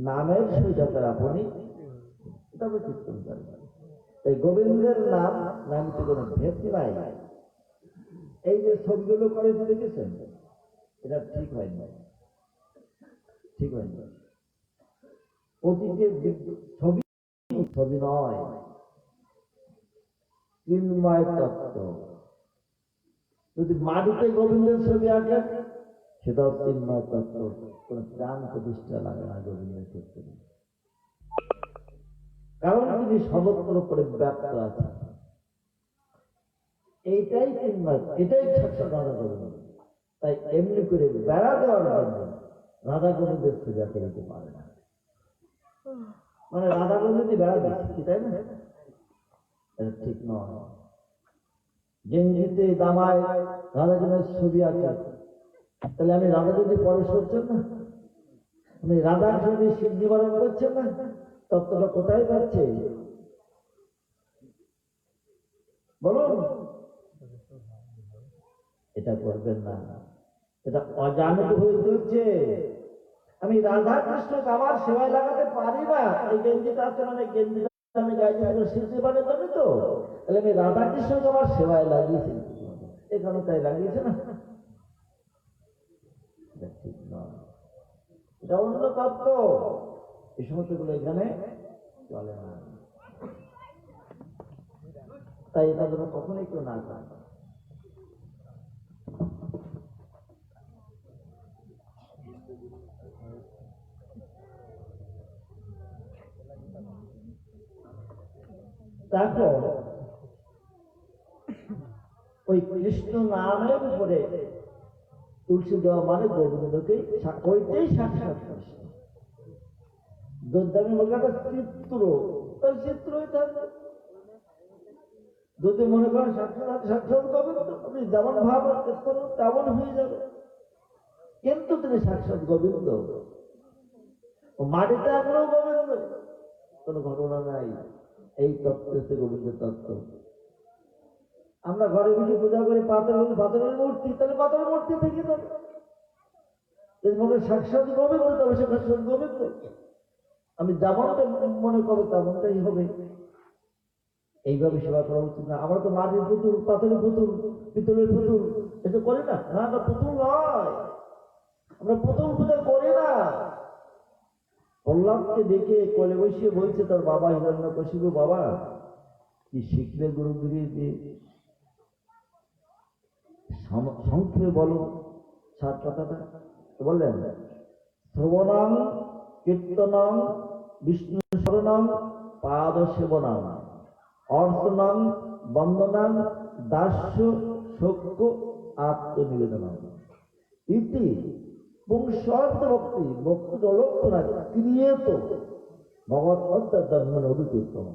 নামের সহিত আপনি তবে কীর্তন করি। তাই গোবিন্দের নাম নামটি কোনো ভেদ নাই। এই যে ছবিগুলো করে দেখেছেন, এটা ঠিক হয়নি, ঠিক হয়নি। প্রতিটি ছবি ছবি নয়, চিন্ময় তত্ত্ব। যদি মাটিতে গোবিন্দের ছবি আঁকেন, সেটাও চিন্ময় তত্ত্ব, কোন প্রাণ প্রতিষ্ঠা লাগে না গোবিন্দের ক্ষেত্রে, কারণ তিনি সর্বত্র করে ব্যক্ত আছেন। এইটাই চিন্ময়, এটাই সাক্ষাৎ রাধা গোবিন্দ। তাই এমনি করে বেড়া দেওয়ার জন্য রাধা গোবিন্দের ছবি আঁকে দিতে পারে না। মানে রাধা গোবিন্দ বেড়া দিচ্ছে, তাই না? এটা ঠিক নয়। গেঞ্জিতে দামায় রাধাজনের ছবি আছে, তাহলে আমি রাধা যদি পরে সরছেন না, আপনি রাধার ছবি শিব নিবারণ করছেন না, তত্ত্বটা কোথায় যাচ্ছে বলুন? এটা করবেন না, এটা অজানিত হয়ে চলছে। আমি রাধা কৃষ্ণকে আমার সেবায় লাগাতে পারি না, এই গেঞ্জিটা আছে, মানে গেঞ্জিটা আমি গাইতে শিল্পী বানে দেবে তো, তাহলে আমি রাধা কৃষ্ণকে আমার সেবায় লাগিয়েছি, এখানে তাই লাগিয়েছে না, এটা ঠিক নয়, এটা অন্য তত্ত্ব। এই সমস্ত গুলো এখানে চলে না, তাই এটা যেন কখনোই কেউ না করে। দেখো, ওই কৃষ্ণ নামের উপরে তুলসী দেওয়া মানে গোবিন্দকে, ওইটাই সাক্ষাৎ কৃষ্ণ। যদি বলতে চিত্র, তার চিত্রই থাকবে। যদি মনে করেন সাক্ষাৎ সাক্ষাৎ গোবিন্দ, আপনি যেমন ভাব করুন তেমন হয়ে যাবে, কিন্তু তিনি সাক্ষাৎ গোবিন্দ। মাটিতে আঁকলেও গোবিন্দ, কোনো ঘটনা নাই। এই তত্ত্ব হচ্ছে গোবিন্দের তত্ত্ব। আমরা ঘরে বসে পূজা করি পাথরের মূর্তি, তাহলে পাথরের মূর্তি থেকে যাবে। মনে সাক্ষাৎ গোবিন্দ, তবে সে সাক্ষাৎ গোবিন্দ। আমি যেমনটা মনে করবো তেমনটাই হবে। এইভাবে সেবা করা উচিত না। আমরা তো মাটির পুতুল, পাথরের পুতুল, পিতলের পুতুল এটা করি না। না, না, পুতুল নয়, আমরা পুতুল পূজা করি না। প্রহ্লাদকে দেখে কোলে বসিয়ে বলছে তার বাবা হিরণ্যকশিপু, বাবা কি শিখলে গুরুগিরি দিয়ে, সংক্ষেপে বলো সাত কথাটা। বললেন, শ্রবণাং কীর্তনং বিষ্ণু শরণং পাদ সেবনাং অর্চনাং বন্দনাং দাস্য সখ্য আত্মনিবেদনাং ইতি পুংসার্থ ভক্তি ভক্তি অলক্ষণা ক্রিয়েত ভগবত অধ্যাত্ম অভিযুক্তম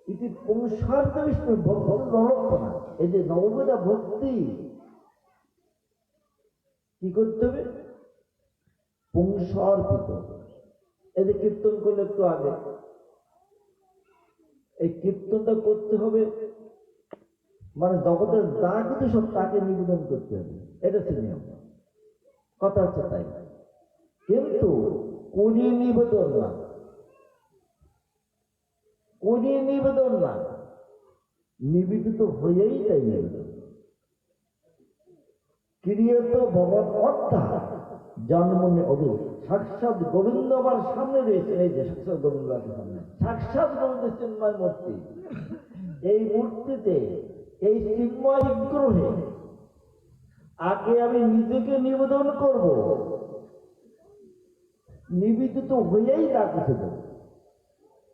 ইতি পুংসার্থ বিষ্ণু ভক্তি অলক্ষণা। এই যে নববিধা ভক্তি কি করতে হবে? পুংসার্পিত। এই যে কীর্তন করলে একটু আগে, এই কীর্তনটা করতে হবে মানে জগতের যা কিছু সব তাকে নিবেদন করতে হবে, এটা হচ্ছে নিয়ম। কথা হচ্ছে তাই, কিন্তু কোনি নিবেদন না, করিয়ে নিবেদন না, নিবেদিত হয়েই তাই নিবেদন। ক্রিয়ত ভগৎ অর্থা জন্মনে অদূর। সাক্ষাৎ গোবিন্দ আমার সামনে রয়েছে, এই যে সাক্ষাৎ গোবিন্দ আমার সামনে, সাক্ষাৎ গোবিন্দের চিন্ময় মূর্তি। এই মূর্তিতে, এই চিন্ময় বিগ্রহে আগে আমি নিজেকে নিবেদন করব, নিবেদিত হয়েই তার কিছু দেব।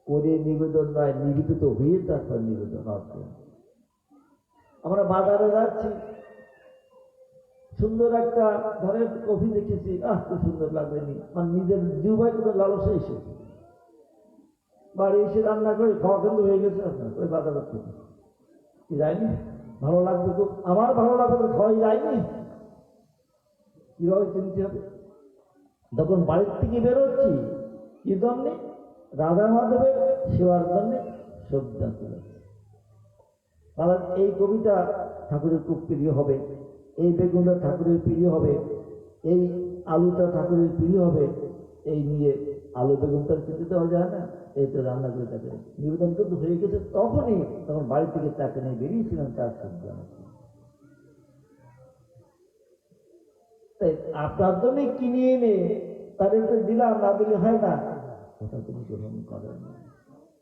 করে নিবেদন নয়, নিবেদিত হয়ে তারপর নিবেদন হবে। আমরা বাজারে যাচ্ছি, সুন্দর একটা ধরেন কফি দেখেছি, খুব সুন্দর লাগবেনি, মানে নিজের জিহ্বায় কোনো লালসা এসেছে, বাড়ি এসে রান্না করে খাওয়া কিন্তু হয়ে গেছে আপনার ওই বাজারের থেকে। কি যায়নি, ভালো লাগবে খুব, আমার ভালো লাগবে তো খাওয়াই যায়নি, কিভাবে চিনতে হবে? তখন বাড়ির থেকে বেরোচ্ছি কি জন্যে? রাধা মাধবের সেবার জন্যে শ্রদ্ধা তুলে। এই কবিতা ঠাকুরের খুব প্রিয় হবে, এই বেগুনটা ঠাকুরের প্রিয় হবে, এই আলুটা ঠাকুরের প্রিয় হবে, এই নিয়ে আলু বেগুনটা খেতে দেওয়া যায় না, এই তো রান্না করে তাকে নিবেদন কিন্তু হয়ে গেছে। তখন বাড়ি থেকে তাকে নিয়ে বেরিয়েছিলাম তার শ্রদ্ধা। তাই আপনার জন্য কিনে এনে তাদেরকে দিলাম, না দিলে হয় না, ওটা তিনি গ্রহণ করেন না।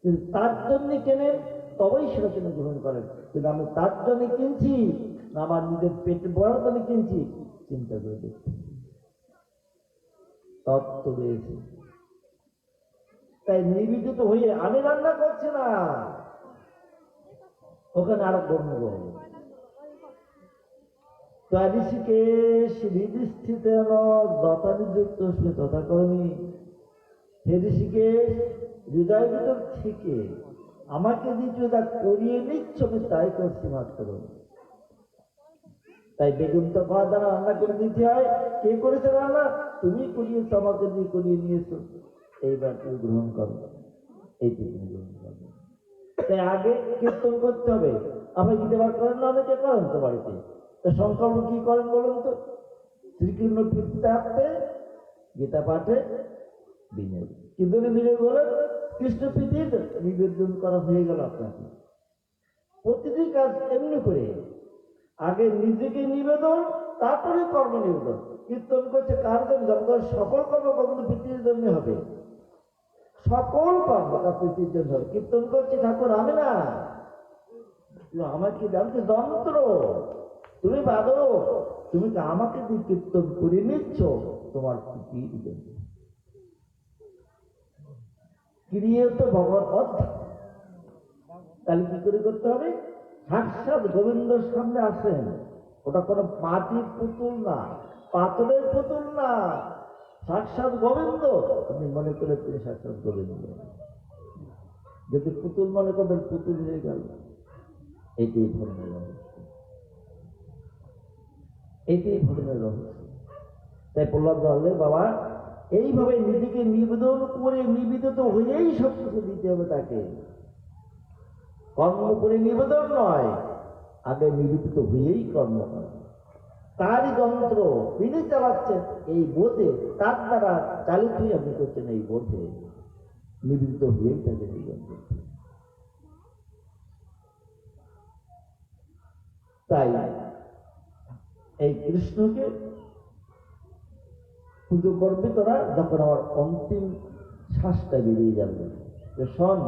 কিন্তু তার জন্য কেনেন, তবেই সেটা তিনি গ্রহণ করেন। কিন্তু আমি তার জন্য কিনছি না আমার নিজের পেট ভরার জন্য কিনছি, চিন্তা করে দেখছি তত্ত্ব রয়েছে। তাই নিবেদিত হয়ে আমি রান্না করছি না, ওখানে আরো গর্ব করবো। ঋষিকেশ হৃদিষ্ঠিতেন যথানিযুক্ত তথাকর্মী। হে ঋষিকেশ, হৃদয় ভিতর থেকে আমাকে দিচ্ছ, তা করিয়ে নিচ্ছ, আমি তাই করছি মাত্র। তাই বেগুন তো খাওয়া দ্বারা রান্না করে দিতে হয়। কে করেছে রান্না? তুমি করিয়েছো, আমাকে দিয়ে করিয়ে নিয়েছো, এইবার তুমি গ্রহণ করো, এইটি তুমি গ্রহণ করবে। তাই আগে কীর্তন করতে হবে। আপনি গীতা পাঠ করেন না? অনেকে করেন তো বাড়িতে। তা সংকল্প কি করেন বলুন তো? শ্রীকৃষ্ণ প্রীত্যার্থে গীতা পাঠে বিনিয়োগ। কিন্তু বিনিয়োগ বলেন কৃষ্ণ প্রীতির নিবেদন করা হয়ে গেল আপনাকে। প্রতিটি কাজ এমনি করে আগে নিজেকে নিবেদন, তারপরে কর্ম নিবেদন। কীর্তন করছে কার জন্য? সকল কর্ম গোবিন্দ প্রীতির জন্য হবে, সকল কর্ম তার প্রীতির জন্য হবে। কীর্তন করছে ঠাকুর আমি না, আমাকে জানতে যন্ত্র, তুমি বাদো, তুমি তো আমাকে দিয়ে কীর্তন করে নিচ্ছ তোমার প্রীতির জন্য। ক্রিয়ত ভগবত অধ্যায়। তাহলে কি করে করতে হবে? সাক্ষাৎ গোবিন্দর সামনে আসেন, ওটা কোনো মাটির পুতুল না, পাথরের পুতুল না, সাক্ষাৎ গোবিন্দ। আপনি মনে করে তিনি সাক্ষাৎ গোবিন্দ। যদি পুতুল মনে করেন, পুতুল হয়ে গেল। এটাই ধর্মের রহস্য, এটাই ধর্মের রহস্য। তাই প্রহ্লাদ বললেন, বাবা এইভাবে নিজেকে নিবেদন করে নিবেদিত হয়েই সব কিছু দিতে হবে তাকে। কর্ম করে নিবেদন নয়, আগে নিবেদিত হয়েই কর্ম করা। তারই যন্ত্র তিনি চালাচ্ছেন এই বোধে, তার দ্বারা চালিতই আপনি করছেন এই বোধে, নিবেদিত হয়েই তাকে নিবেদন করছেন। তাই এই কৃষ্ণকে পুজো করবে তোরা যখন আমার অন্তিম শ্বাসটা বেরিয়ে যাবে। শোন,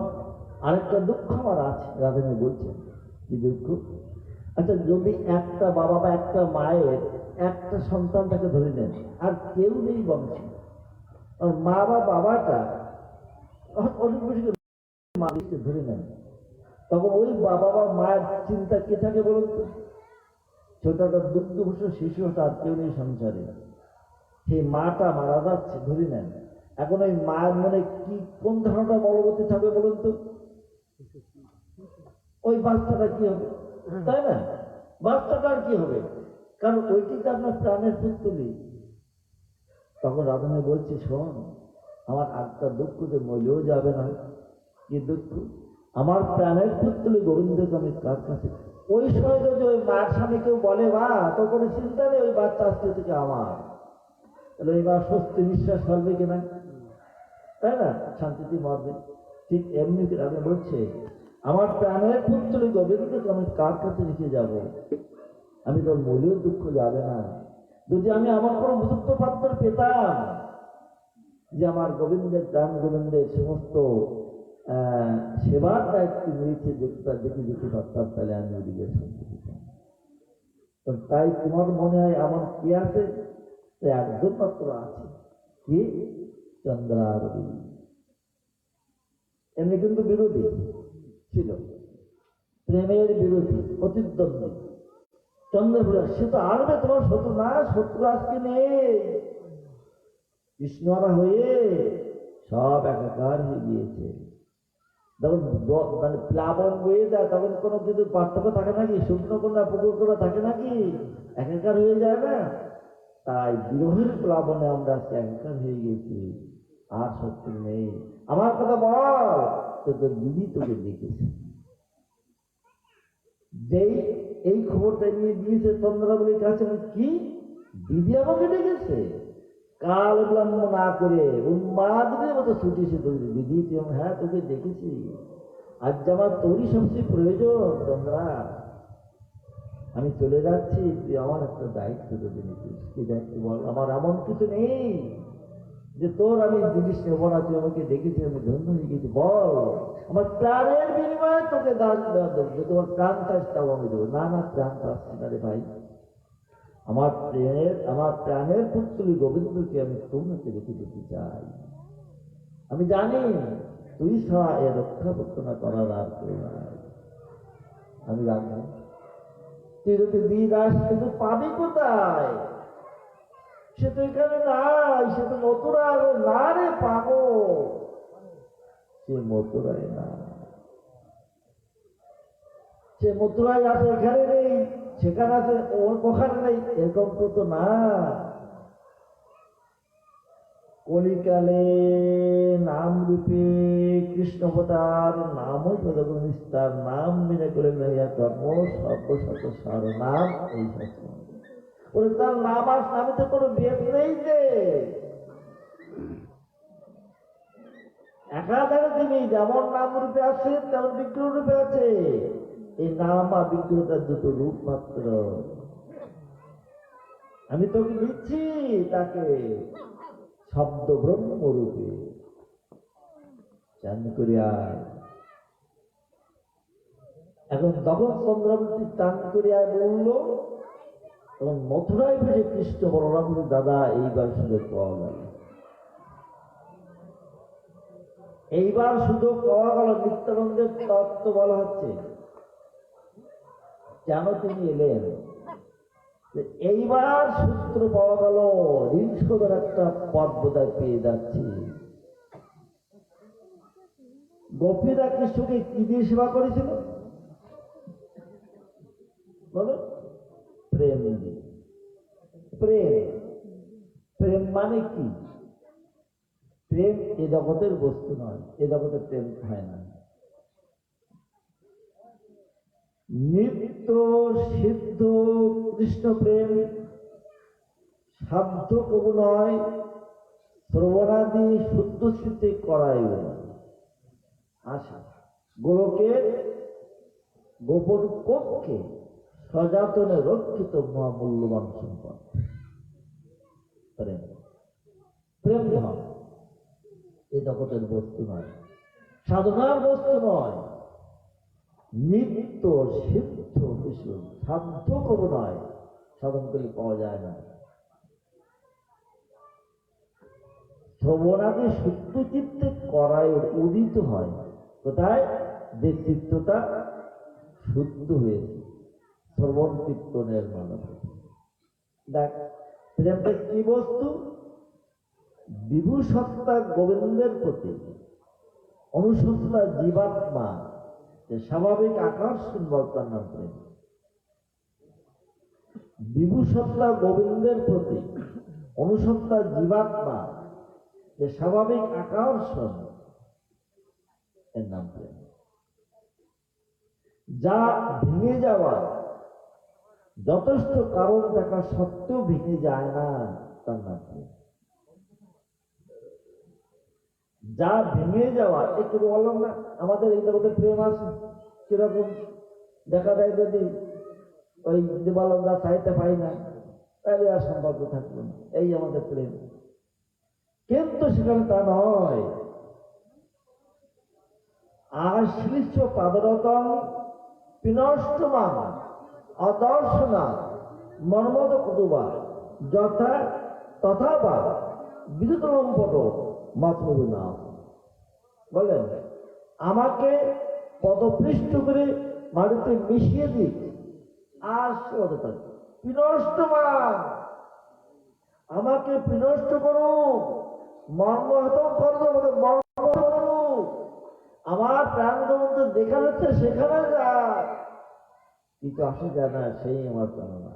আরেকটা দুঃখ আমার আছে। রাধারানী বলছেন, কি দুঃখ? আচ্ছা, যদি একটা বাবা বা একটা মায়ের একটা সন্তানটাকে ধরে নেন, আর কেউ নেই বংশে, আর মা বা বাবাটা অনেক বেশি মানুষকে ধরে নেন, তখন ওই বাবা বা মায়ের চিন্তা কে থাকে বলুন তো? ছোটটা দুগ্ধভূষ শিশু, আর কেউ নেই সংসারে, সেই মাটা মারা যাচ্ছে, ধরে নেন। এখন ওই মায়ের মনে কি, কোন ধারণাটা বলবতী থাকবে বলুন তো? ওই বাচ্চাটা কি হবে, তাই না? বাচ্চাটার কি হবে? কারণ ওইটি তো আপনার প্রাণের পুত্তলি। তখন রাধারানী বলছে, শোন, আমার আত্মা দুঃখ যে মইলেও যাবে না। কি দুঃখ? আমার প্রাণের পুত্তলি গোবিন্দকে আমি কার কাছে। ওই সময় যদি ওই মায়ের স্বামী কেউ বলে, মা তোর কোনো চিন্তা নেই, ওই বাচ্চা আসতে থেকে আমার, তাহলে ওই মা স্বস্তি নিঃশ্বাস ফেলবে কিনা, তাই না? শান্তিতে মরবে। ঠিক এমনি আমি বলছে, আমার প্রাণের পুত্র গোবিন্দকে আমি কার কাছে রেখে যাব? আমি তোর মূলেও দুঃখ যাবে না। যদি আমি আমার কোনো উপযুক্ত পাত্র পেতাম যে আমার গোবিন্দের প্রাণ গোবিন্দের সমস্ত সেবার দায়িত্ব নিয়েছে দেখে যেতে পারতাম, তাহলে আমি ওদিকে শুনতে পেতাম। তো তাই তোমার মনে হয় আমার কি আছে? একজন পাত্র আছে, কি? চন্দ্রাবতী। এমনি কিন্তু বিরোধী ছিল, প্রেমের বিরোধী, প্রতিদ্বন্দ্বী। চন্দ্রপুরা সে তো আসবে তোমার শত্রু না, শত্রু আজকে নেই। কৃষ্ণরা হয়ে সব একাকার হয়ে গিয়েছে। যখন মানে প্লাবন বয়ে যায় তখন কোনো কিছু পার্থক্য থাকে নাকি? শুকনো কোনা পুকুর কোনা থাকে নাকি? একাকার হয়ে যায় না? তাই বিরোহীর প্লাবনে আমরা আজকে একাকার হয়ে গেছি, আর শত্রু নেই। আমার কথা বল, তো তোর দিদি তোকে দেখেছে। যেই এই খবরটা নিয়ে দিয়েছে চন্দ্রাবলীর কাছে, কি দিদি আমাকে ডেকেছে? কাল বিলম্ব না করে উন্মাদের মতো ছুটিছে দিদি, তুই হ্যাঁ তোকে দেখেছি, আজ আমার তোরই সবচেয়ে প্রয়োজন চন্দ্রা। আমি চলে যাচ্ছি, তুই আমার একটা দায়িত্ব যদি নিতিস। কি দায়িত্ব বল? আমার এমন কিছু নেই যে তোর আমি জিনিস নেবো না, তুই আমাকে দেখেছি, আমি ধন্য হয়ে গেছি। বল, আমার প্রাণের বিনিময়ে তোকে দান দেওয়া দেবো, যে তোমার প্রাণ চাষ তাও আমি দেবো। না না, প্রাণ চাচ্ছি না রে ভাই, আমার প্রাণের পুত্র গোবিন্দকে আমি তোর হাতে রেখে দিতে চাই। আমি জানি তুই ছাড়া এ রক্ষা করতো না করার আর কেউ নাই। আমি রাখবো, তুই যদি দিদাস কিন্তু পাবি কোথায়? সে তো এখানে নাই, সে তো মথুরায় না রে পাবো, সে মথুরায় না, সে মথুরায় আছে, এখানে নেই, সেখানে আছে, ওর ওখানে নেই, এরকম তো না। কলিকালে নাম রূপে কৃষ্ণপদার নামই পদক নিস্তার, নাম বিনে করে ধর্ম সর্বশত সার নাম এই সত্য। বলে তার নাম আর নামে তো কোনো বেদ নেই যে। একাধারে তিনি যেমন নাম রূপে আছে তেমন বিগ্রহ রূপে আছে। এই নাম আর বিগ্রহটার দুটো রূপ মাত্র। আমি তোকে দিচ্ছি তাকে শব্দ ব্রহ্ম রূপে, চান করিয়া। এখন তখন চন্দ্রাবতী চান করিয়া বলল, তখন মথুরায় ভেসে কৃষ্ণ বলরাম, দাদা এইবার সুযোগ পাওয়া গেল, এইবার সুযোগ পাওয়া গেল। নিত্যানন্দের তত্ত্ব বলা হচ্ছে কেন তিনি এলেন, এইবার সূত্র পাওয়া গেল। ঋণ শোধের একটা পথ বোধহয় পেয়ে যাচ্ছি। গোপীরা কৃষ্ণকে কি দিয়ে সেবা করেছিল বলো? প্রেম দিয়ে। প্রেম, প্রেম মানে কি? প্রেম এ জগতের বস্তু নয়, এ জগতের প্রেম হয় না। নিত্য সিদ্ধ কৃষ্ণ প্রেম সাধ্য কবু নয়, শ্রবণাদি শুদ্ধ স্মৃতি করাই আশা। গোলকের গোপন কক্ষে সযাতনে রক্ষিত মহামূল্যবান সম্পদ প্রেম। প্রেম ধন এ জগতের বস্তু নয়, সাধনার বস্তু নয়, নিত্য সিদ্ধ কিছু সাধ্য কবু নয়, সাধন করলে পাওয়া যায় না। শ্রবণাদি শুদ্ধ চিত্তে করায় উদিত হয়। কোথায়? যে চিত্তটা শুদ্ধ হয়েছে শ্রবণ কীর্তনের মাধ্যমে। দেখ, প্রেমটা কি বস্তু? বিভু সত্তা গোবিন্দের প্রতি অনুসত্তা জীবাত্মা যে স্বাভাবিক আকর্ষণ বলতার নাম প্রেম। বিভু সত্তা গোবিন্দের প্রতি অনুসত্তা জীবাত্মা যে স্বাভাবিক আকর্ষণ, এর নাম প্রেম। যা ভেঙে যাওয়া যথেষ্ট কারণ থাকা সত্ত্বেও ভেঙে যায় না, তার নাম প্রেম। যা ভেঙে যাওয়া, একটু বললাম না আমাদের এই জগতে প্রেম আছে কিরকম দেখা যায়, যদি ওই যে বললাম যা চাইতে পাই না তাহলে আর সম্পর্ক থাকবে না, এই আমাদের প্রেম। কিন্তু সেখানে তা নয়। আশ্লিষ্ট পাদরতম বিনষ্টমান অদর্শনা মর্মদ কুতুবা যথা তথা বা বিদ্যুৎ লম্পট মতলবী না বলেন, আমাকে পদপৃষ্ঠ করে মাটিতে মিশিয়ে দিক আর বিনষ্টমান, আমাকে বিনষ্ট করুক, মর্মহতম করুক, আমাকে মর্ম করুক, আমার প্রাণগমন তো দেখা যাচ্ছে সেখানে যায়, কিন্তু আসে যায় না সেই আমার প্রাণনা।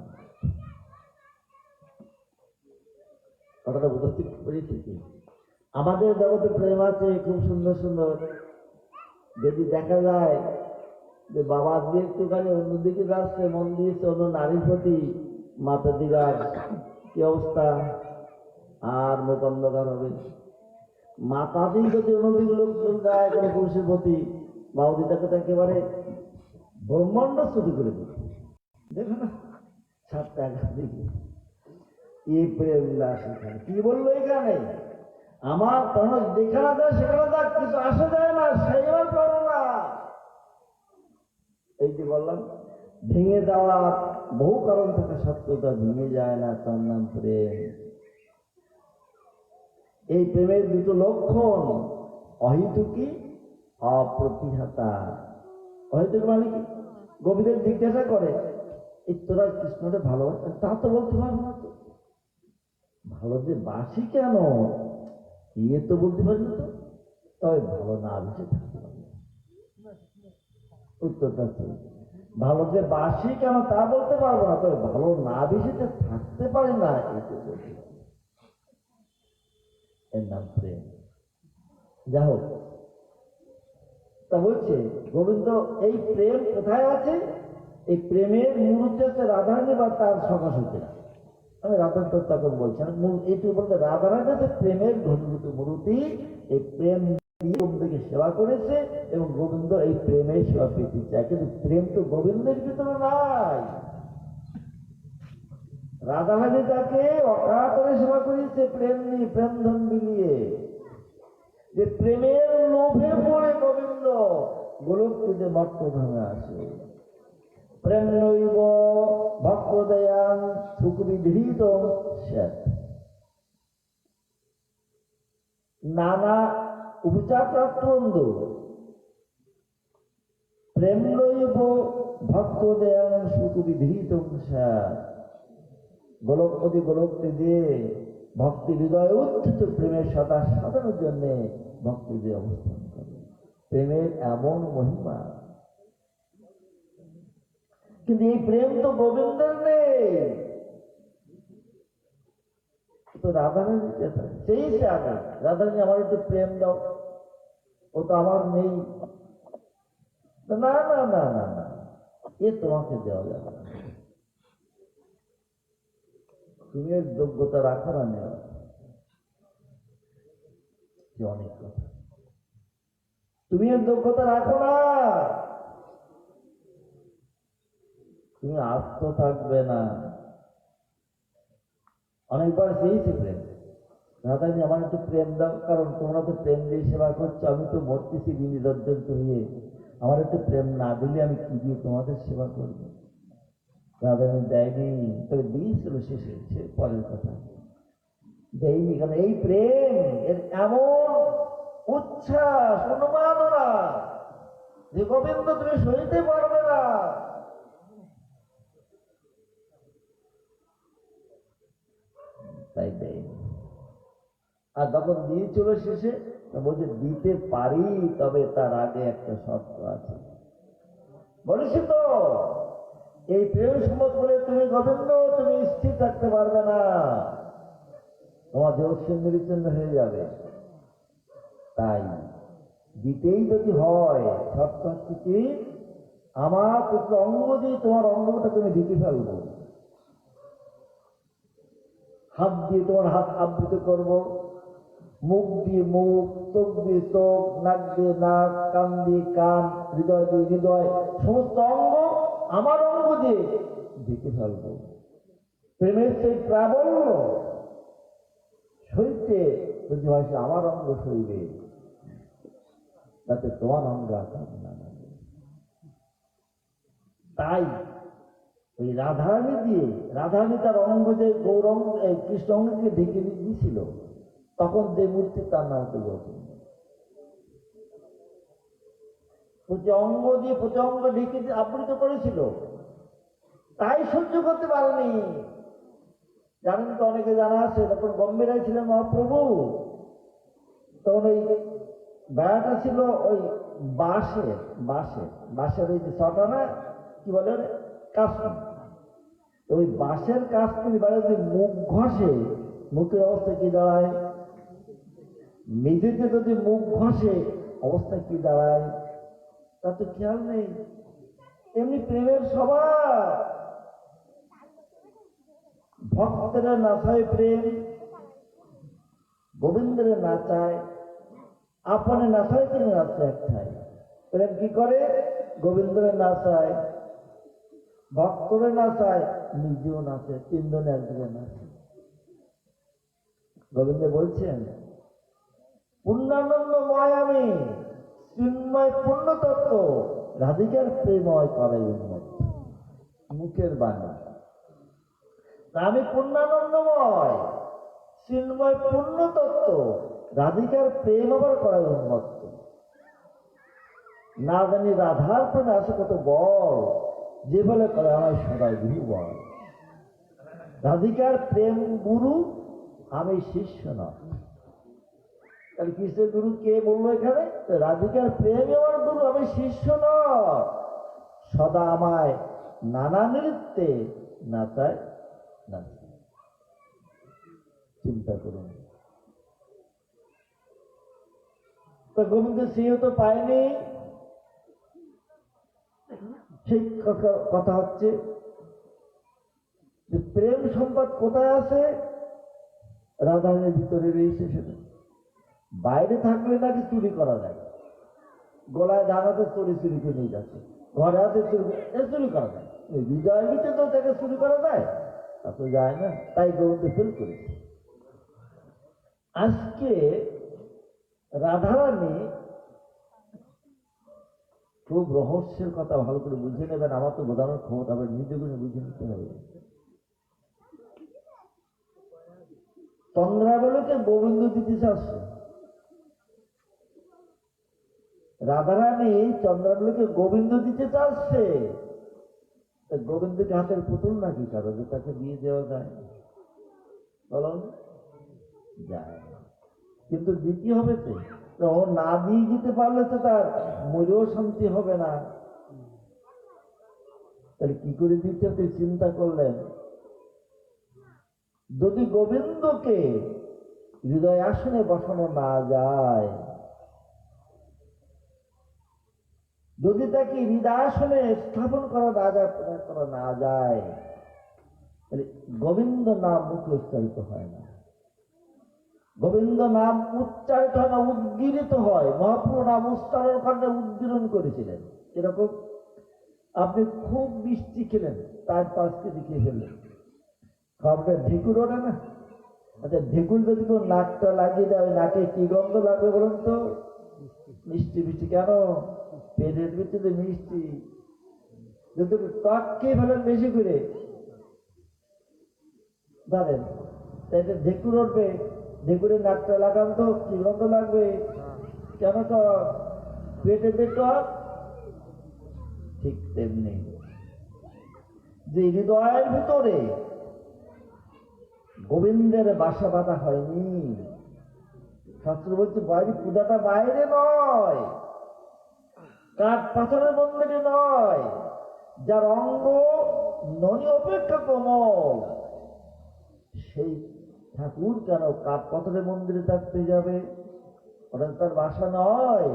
কথাটা বুঝতে পেরেছি কি? আমাদের জগতে প্রেম আছে খুব সুন্দর সুন্দর, যদি দেখা যায় যে বাবা দিয়ে একটুখানি অন্যদিকে যাচ্ছে, মন দিয়েছে অন্য নারীর প্রতি, মাতা দিগার কি অবস্থা, আর মুখ অন্ধকার হবে। মাতা দিয়ে যদি অন্যদিকে লোকজন যায় কোনো পুরুষের প্রতি, বাউদিটাকে তো একেবারে ব্রহ্মাণ্ড ছুটি করে দিচ্ছে, দেখো না 7টা দিকে এই প্রেম সেখানে কি বললো এখানে, আমার প্রাণ যেখানে যায় সেখানে যাক, কিন্তু আসা যায় না সেই আমার প্রাণ না। এই যে বললাম ভেঙে যাওয়ার বহু কারণ থাকা সত্ত্বেও তা ভেঙে যায় না, তার নাম প্রেম। এই প্রেমের দুটো লক্ষণ, অহিতুকি অপ্রতিহতা। অহিতুক মানে কি? গোপীদের জিজ্ঞাসা করে এই তোরা কৃষ্ণকে ভালোবাসে, তা তো বলতে পারবো না, তো ভালো যে বাসি কেন ইয়ে তো বলতে পারি না, তো তবে ভালো না বেশি থাকতে পারি না। উত্তরটা কি? ভালো যে বাসি কেন তা বলতে পারবো না, তবে ভালো না বেশিতে থাকতে পারি না, এটা বলতে পারি। এর নাম প্রেম। যা হোক, তা বলছে গোবিন্দ এই প্রেম কোথায় আছে? এই প্রেমের মূল হচ্ছে রাধারানী বা তার সখাসখীরা। আমি রাধার তত্ত্বাকন বলছি না, মূল এইটুকু বলতে রাধারানী হচ্ছে প্রেমের ঘনীভূত মূর্তি। এই প্রেম দিয়ে গোবিন্দকে সেবা করেছে এবং গোবিন্দ এই প্রেমের সেবা পেতে চায়, কিন্তু প্রেম তো গোবিন্দের ভিতরে নাই। রাধারানী তাকে অকাতরে সেবা করেছে প্রেম নিয়ে, প্রেম ধন বিলিয়ে। যে প্রেমের লোভে পড়ে গোবিন্দ গোলককে মর্তধামে আসে। প্রেম নৈব ভক্তদয়ান সুখবিধৃত স্যাৎ। নানা উপচারপ্রাপ্ত বন্ধু, প্রেম নৈব ভক্তদয়ান সুখবিধৃত স্যাৎ। গোলকপতি গোলককে দিয়ে ভক্তি হৃদয় উত্থিত প্রেমের সদা সাধনের জন্য ভক্তি দিয়ে অবস্থান করে। প্রেমের এমন মহিমা, কিন্তু এই প্রেম তো গোবিন্দের নেই, তো রাধারানী সেই সে আগে রাধারানী আমার একটু প্রেম দাও, ও তো আমার নেই। না না না না না, এ তোমাকে দেওয়া যাবে না, তুমি এর যোগ্যতা রাখো না, নেওয়া অনেক কথা, তুমি এর যোগ্যতা রাখো না, তুমি আস্ত থাকবে না। অনেকবার চেয়েছে প্রেম, রাধারানী আমার একটু প্রেম দাও, কারণ তোমরা তো প্রেম দিয়ে সেবা করছো, আমি তো মরতেছি নির্জন্ত হয়ে, আমার একটু প্রেম না দিলে আমি কি দিয়ে তোমাদের সেবা করবো। রাধারানী দেয়নি, তবে দিয়েছিল শেষে, সে পরের কথা, দেয়নি। কারণ এই প্রেম এর এমন উচ্ছ্বাস অনুমাননা যে গোবিন্দ তুমি সইতে পারবে না। তাই দেয়নি। আর যখন দিয়েছিল শেষে বলছে দিতে পারি, তবে তার আগে একটা শর্ত আছে। বলেছি তো এই প্রেম সম্পদ বলে তুমি গোবিন্দ তুমি স্থির থাকতে পারবে না, তোমার দেহ সিন্ধুরিচন্দ্র হয়ে যাবে। তাই দিতেই যদি হয়, শর্ত হচ্ছে কি আমার পুত্র অঙ্গ দিয়ে তোমার অঙ্গটা তুমি দিতে ফেলবো, হাত দিয়ে তোমার হাত আবৃত করব, মুখ দিয়ে মুখ, চোখ দিয়ে চোখ, নাক দিয়ে নাক, কান দিয়ে কান, হৃদয় দিয়ে হৃদয়, সমস্ত অঙ্গ আমার অঙ্গ দিয়ে ঢেকে ফেলবো। প্রেমের সেই প্রাবল্য সইতে যদি হয় সে আমার অঙ্গ সইবে, যাতে তোমার অঙ্গ আঘাত না লাগে। তাই ওই রাধারানী দিয়ে, রাধারানী তার অঙ্গ যে গৌরঙ্গ কৃষ্ণ অঙ্গকে ঢেকে দিয়েছিল, তখন যে মূর্তি তার নাম হতো গৌতম। প্রতি অঙ্গ দিয়ে প্রতি অঙ্গ ঢেকে আবৃত করেছিল, তাই সহ্য করতে পারেনি। জানেন তো, অনেকে জানা আছে, তখন বম্বেরাই ছিলেন মহাপ্রভু, তখন ওই বেড়াটা ছিল ওই বাঁশের ওই যে ছটা না, কি বলে কাশ্মীর, ওই বাঁশের কাশ্মীর বেড়া যদি মুখ ঘষে, মুখের অবস্থা কি দাঁড়ায়? মেঝেতে যদি মুখ ঘষে অবস্থা কি দাঁড়ায়? তা তো খেয়াল নেই। এমনি প্রেমের স্বভাব, ভক্তেরা নাচায় প্রেম, গোবিন্দের নাচায়, আপনে নাচায় তিনি নাচে একটাই। প্রেম কি করে? গোবিন্দের নাচায়, ভক্তরে নাচায়, নিজেও নাচে, তিনজনে একদিকে নাচে। গোবিন্দ বলছেন, পূর্ণানন্দময় আমি, চিন্ময় পূর্ণ তত্ত্ব, রাধিকার প্রেময় করে উন্মত্ত। মুখের বাণী, আমি পূর্ণানন্দময়, চিন্ময় পূর্ণ তত্ত্ব, রাধিকার প্রেম আবার করায় উন্মত্ত। না জানি রাধার প্রেমে আছে কত বল, যে বলে করে আমার সদাই গুরু বল। রাধিকার প্রেম গুরু, আমি শিষ্য নয়। তাহলে কৃষ্ণের গুরু কে বললো এখানে? রাধিকার প্রেম আমার গুরু, আমি শিষ্য নয়। সদা আমায় নানা নৃত্যে নাচায় নাচে। চিন্তা করুন, তো গোবিন্দ সিংহ তো পায়নি। সেই কথা হচ্ছে যে প্রেম সম্পদ কোথায় আছে? রাধারানীর ভিতরে রয়েছে। সেটা বাইরে থাকলে নাকি চুরি করা যায়, গলায় জানাতে চুরি করে নিয়ে যাচ্ছে, ঘরে হাতে চুরি করা যায়, হৃদয়ের ভিতরে তো তাকে চুরি করা যায়, তা তো যায় না। তাই গোবিন্দ ফেল করেছে। আজকে রাধারানী খুব রহস্যের কথা ভালো করে বুঝে নেবেন। আমার তো বোঝানোর ক্ষমতা, আবার নিজে করে বুঝে নিতে হবে। চন্দ্রাবলীকে গোবিন্দ দিতে চাচ্ছে, রাধারানী চন্দ্রাবলীকে গোবিন্দ দিতে চাচ্ছে। গোবিন্দকে হাতের পুতুল নাকি কারো যে তাকে দিয়ে দেওয়া যায়? বলুন, যায় না। কিন্তু দিতে হবে তো, ও না দিয়ে দিতে পারলে তো তার মূল্যও শান্তি হবে না। তাহলে কি করে দিতে হবে চিন্তা করলেন। যদি গোবিন্দকে হৃদয় আসনে বসানো না যায়, যদি তাকে হৃদয় আসনে স্থাপন করা না যায়, তাহলে গোবিন্দ নাম মুখে উচ্চারিত হয় না। গোবিন্দ নাম উচ্চারিত হয় না, উদ্গীরিত হয়। মহাপ্রভু নাম উচ্চারণ করে উদ্গীরণ করেছিলেন। এরকম আপনি খুব মিষ্টি খেলেন, 4-5 কেজি খেয়ে ফেললেন, খাবারটা ঢেকুর ওঠে না? আচ্ছা, ঢেকুর যদি কেউ নাকটা লাগিয়ে দেয়, নাকে কি গন্ধ লাগবে বলুন তো? মিষ্টি মিষ্টি। কেন? পেটের ভিতরে মিষ্টি। যদি টক খেয়ে ফেলেন বেশি করে, জানেন তাই ঢেকুর উঠবে। ঢেকুরে নাকটা লাগান তো কি গন্ধ লাগবে? কেন? টক, পেটেতে টক। ঠিক তেমনি যে হৃদয়ের ভিতরে গোবিন্দের বাসা বাঁধা হয়নি, শাস্ত্র বলছে বাইরে পূজাটা বাইরে নয়, কাঠ পাথরের মন্দিরে নয়, যার অঙ্গ ননি অপেক্ষা কোমল, সেই ঠাকুর কেন কাঠ পাথরের মন্দিরে থাকতে যাবে? ওটা তার বাসা নয়।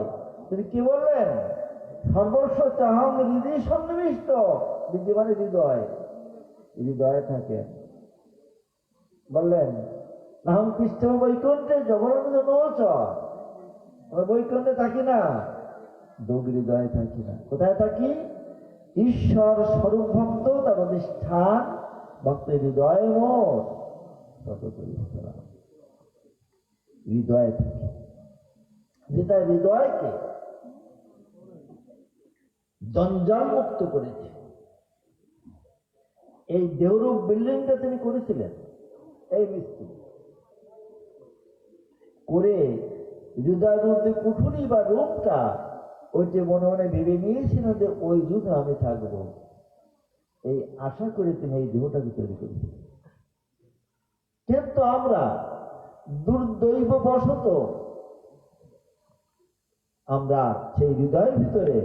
তিনি কি বললেন? সর্বস্ব চাহং হৃদয় সন্নিবিষ্ট। হৃদয় মানে হৃদয়, হৃদয়ে থাকেন। বললেন নাম কৃষ্ণ বৈকুণ্ঠে জগন্নাথ নৌচ, আমরা বৈকুণ্ঠে থাকি না, হৃদয়ে থাকি না। কোথায় থাকি? ঈশ্বর স্বরূপ ভক্ত, তার অধিষ্ঠান ভক্তের হৃদয় মোট হৃদয়ে থাকি। যে তার হৃদয়কে জঞ্জাল মুক্ত করেছে। এই দেওরূপ বিল্ডিংটা তিনি করেছিলেন এই মিস্ত্রি করে, হৃদয়ের মধ্যে কুঠুরি বা রূপটা ওই যে মনে মনে ভেবে নিয়েছিল যে ওই রূপে আমি থাকবো, এই আশা করে তিনি এই দেহটাকে তৈরি করেছিলেন। কিন্তু আমরা দুর্দৈব বশত আমরা সেই হৃদয়ের ভিতরে